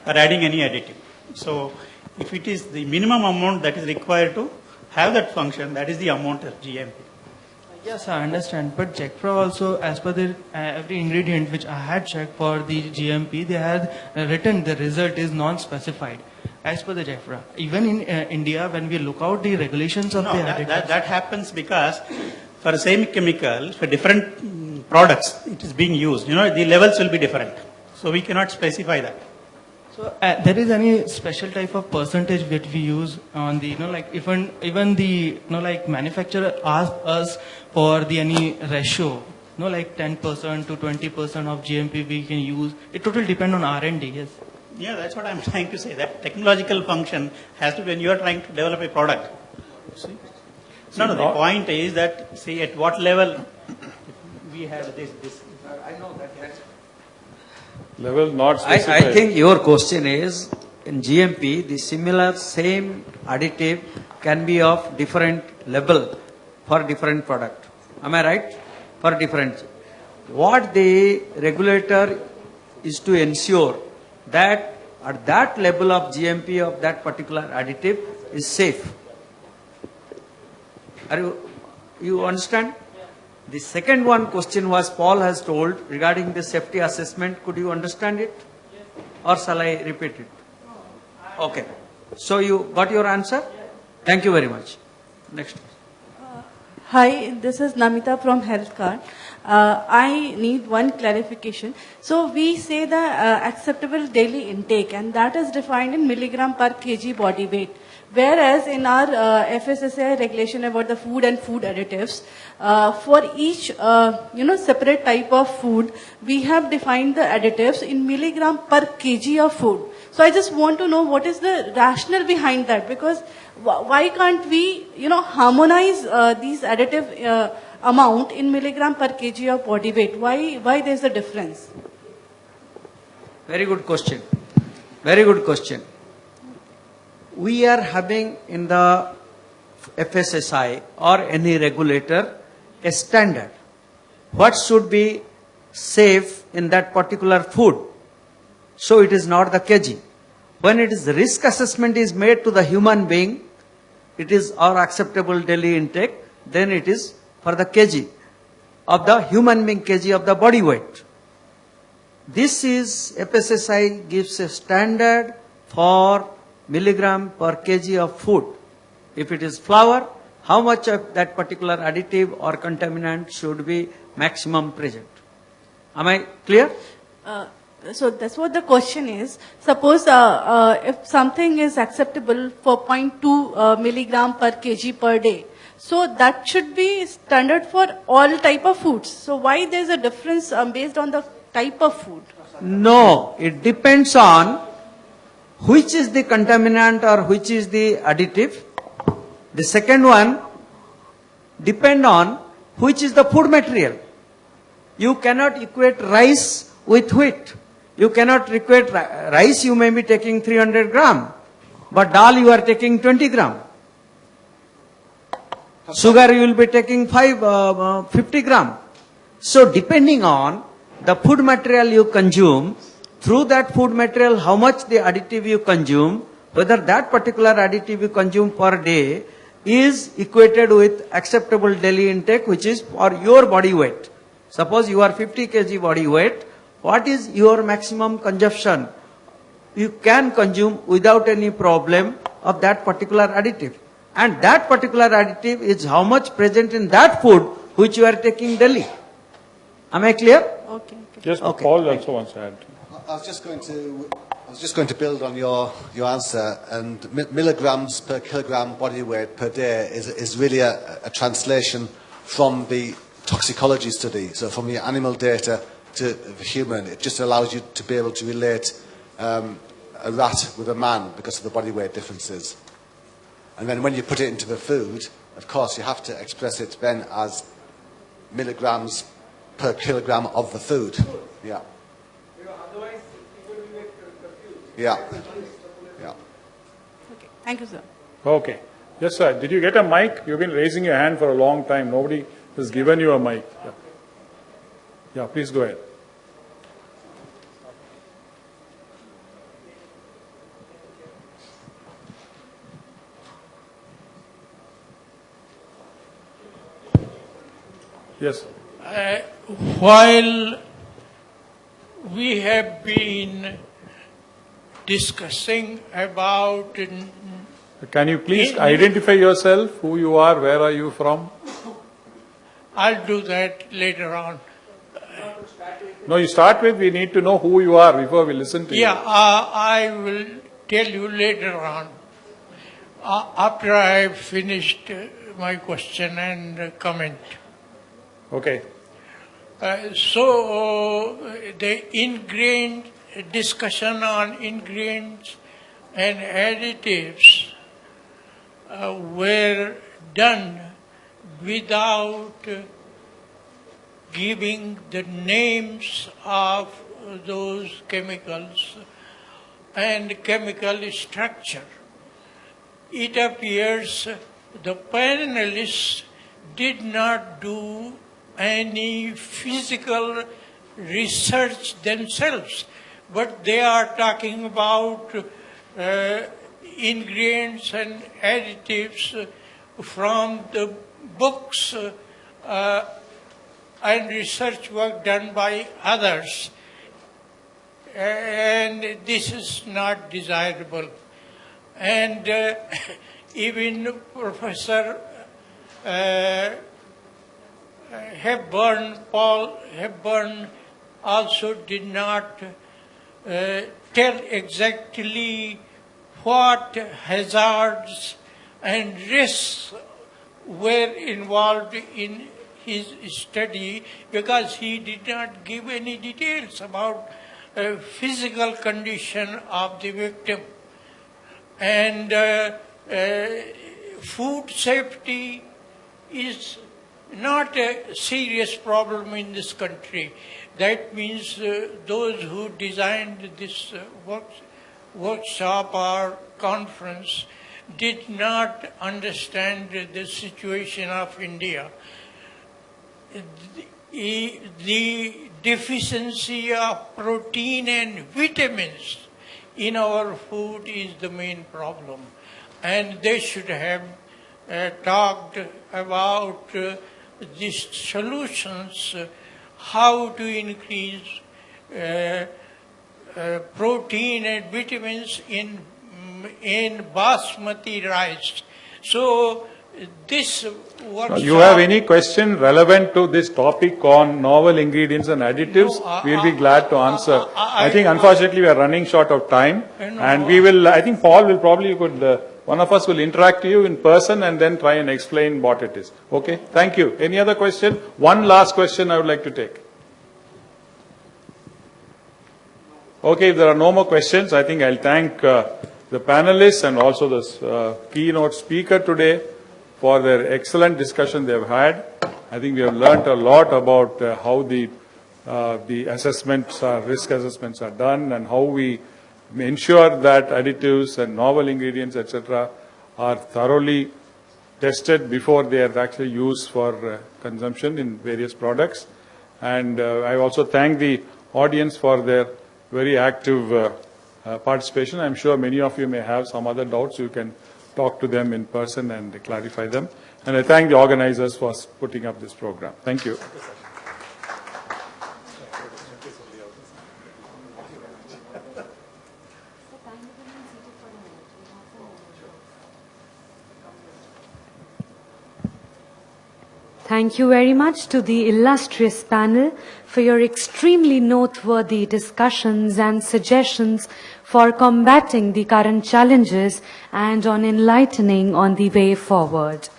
for adding any additive. So if it is the minimum amount that is required to have that function, that is the amount of GMP. Yes, I understand. But JACFRA also, as per the every ingredient which I had checked for the GMP, they had written the result is non-specified as per the JACFRA. Even in India, when we look out the regulations of that happens because for the same chemical, for different products, it is being used. The levels will be different. So we cannot specify that. So there is any special type of percentage that we use on the, like even the, like manufacturer asks us for the any ratio, like 10% to 20% of GMP we can use. It totally depends on R&D, yes. Yeah, that's what I'm trying to say. That technological function has to be when you are trying to develop a product. See? No, the point is that, see, at what level we have this. I know that. Level not specified. I think your question is, in GMP, the similar same additive can be of different level for different product. Am I right? For different. What the regulator is to ensure that at that level of GMP of that particular additive is safe. You understand? The second one question was Paul has told regarding the safety assessment. Could you understand it? Or shall I repeat it? Okay. So you got your answer? Thank you very much. Next. Hi, this is Namita from Health Card. I need one clarification. So we say the acceptable daily intake, and that is defined in milligram per kg body weight. Whereas in our FSSAI regulation about the food and food additives, for each separate type of food, we have defined the additives in milligram per kg of food. So I just want to know what is the rationale behind that, because why can't we harmonize these additive amount in milligram per kg of body weight? Why there's a difference? Very good question. Very good question. We are having in the FSSAI or any regulator a standard. What should be safe in that particular food? So it is not the kg. When it is risk assessment is made to the human being, it is our acceptable daily intake, then it is for the kg of the human being, kg of the body weight. This is FSSAI gives a standard for milligram per kg of food. If it is flour, how much of that particular additive or contaminant should be maximum present? Am I clear? So that's what the question is. Suppose if something is acceptable for 0.2 milligram per kg per day, so that should be standard for all type of foods. So why there's a difference based on the type of food? No, it depends on which is the contaminant or which is the additive. The second one depend on which is the food material. You cannot equate rice with wheat. You cannot equate rice, you may be taking 300 gram, but dal you are taking 20 gram. Sugar you will be taking 50 gram. So depending on the food material you consume, through that food material, how much the additive you consume, whether that particular additive you consume per day is equated with acceptable daily intake, which is for your body weight. Suppose you are 50 kg body weight, what is your maximum consumption? You can consume without any problem of that particular additive. And that particular additive is how much present in that food which you are taking daily. Am I clear? Okay. Yes, Okay. Paul also wants to add. I was just going to build on your answer, and milligrams per kilogram body weight per day is really a translation from the toxicology study. So from the animal data to the human, it just allows you to be able to relate a rat with a man because of the body weight differences. And then when you put it into the food, of course, you have to express it then as milligrams per kilogram of the food. Yeah. Otherwise, people will get confused. Yeah. Yeah. Okay. Thank you, sir. Okay. Yes, sir. Did you get a mic? You've been raising your hand for a long time. Nobody has given you a mic. Yeah. Yeah, please go ahead. Yes. While we have been discussing about... Can you please identify yourself, who you are, where are you from? I'll do that later on. No, you start with, we need to know who you are before we listen to Yeah, you. I will tell you later on, after I have finished my question and comment. Okay. So the ingredient discussion on ingredients and additives were done without giving the names of those chemicals and chemical structure. It appears the panelists did not do any physical research themselves, but they are talking about ingredients and additives from the books and research work done by others. And this is not desirable. And even Professor Paul Hepburn also did not tell exactly what hazards and risks were involved in his study, because he did not give any details about physical condition of the victim. And food safety is not a serious problem in this country. That means those who designed this workshop or conference did not understand the situation of India. The deficiency of protein and vitamins in our food is the main problem. And they should have talked about these solutions, how to increase protein and vitamins in basmati rice. So this workshop... You have any question relevant to this topic on novel ingredients and additives? No, we'll be glad to answer. I think unfortunately we are running short of time, and we will, I think Paul will probably one of us will interact to you in person and then try and explain what it is. Okay, thank you. Any other question? One last question I would like to take. Okay, if there are no more questions, I think I'll thank the panelists and also the keynote speaker today for their excellent discussion they've had. I think we have learnt a lot about how the assessments, risk assessments are done, and how we ensure that additives and novel ingredients, etc., are thoroughly tested before they are actually used for consumption in various products. And I also thank the audience for their very active participation. I'm sure many of you may have some other doubts. You can talk to them in person and clarify them. And I thank the organizers for putting up this program. Thank you. Thank you very much to the illustrious panel for your extremely noteworthy discussions and suggestions for combating the current challenges and on enlightening on the way forward.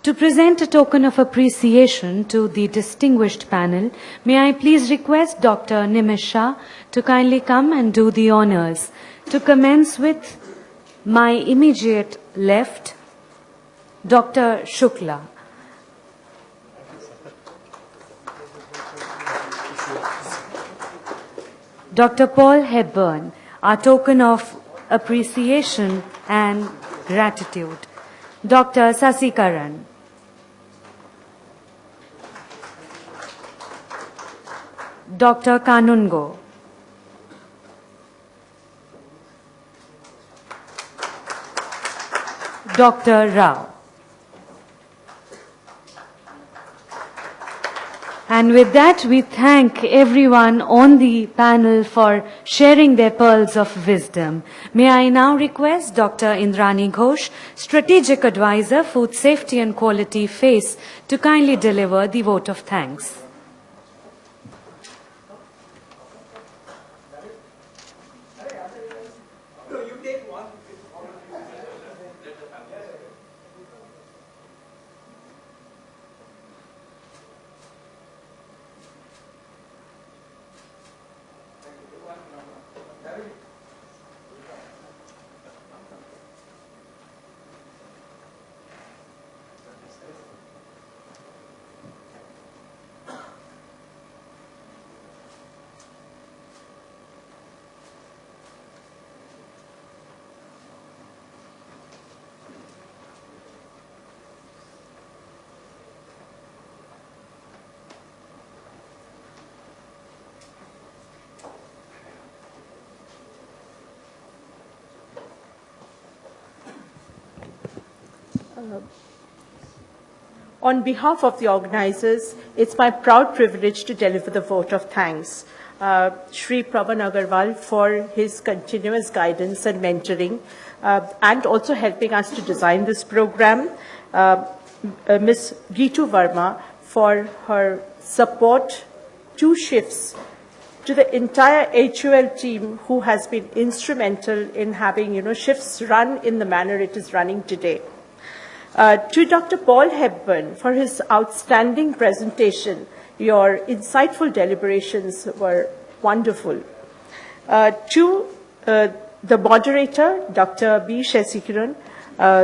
To present a token of appreciation to the distinguished panel, may I please request Dr. Nimish Shah to kindly come and do the honors. To commence with my immediate left, Dr. Shukla. Dr. Paul Hepburn, our token of appreciation and gratitude. Dr. Sasikaran. Dr. Kanungo. Dr. Rao. And with that, we thank everyone on the panel for sharing their pearls of wisdom. May I now request Dr. Indrani Ghosh, Strategic Advisor, Food Safety and Quality, FACE, to kindly deliver the vote of thanks. On behalf of the organizers, it's my proud privilege to deliver the vote of thanks. Shri Pravan Agarwal for his continuous guidance and mentoring, and also helping us to design this program. Ms. Ritu Verma for her support, 2 shifts, to the entire HUL team who has been instrumental in having, shifts run in the manner it is running today. To Dr. Paul Hepburn for his outstanding presentation. Your insightful deliberations were wonderful. To the moderator, Dr. B. Shesikiran,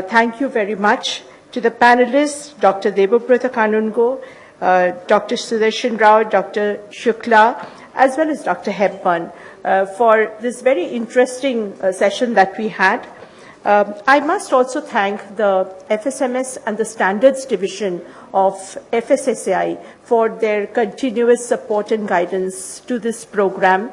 thank you very much. To the panelists, Dr. Debabrata Kanungo, Dr. Sudarshan Rao, Dr. Shukla, as well as Dr. Hepburn, for this very interesting session that we had. I must also thank the FSMS and the Standards Division of FSSAI for their continuous support and guidance to this program.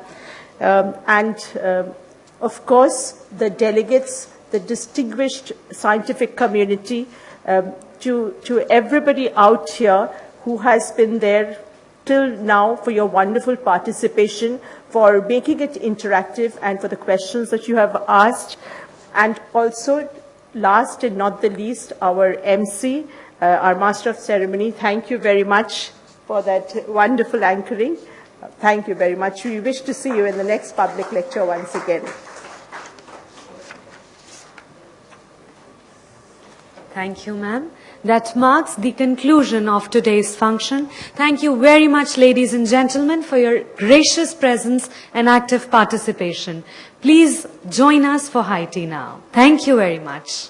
Of course, the delegates, the distinguished scientific community, to everybody out here who has been there till now for your wonderful participation, for making it interactive, and for the questions that you have asked. And also, last and not the least, our MC, our Master of Ceremony, thank you very much for that wonderful anchoring. Thank you very much. We wish to see you in the next public lecture once again. Thank you, ma'am. That marks the conclusion of today's function. Thank you very much, ladies and gentlemen, for your gracious presence and active participation. Please join us for high tea now. Thank you very much.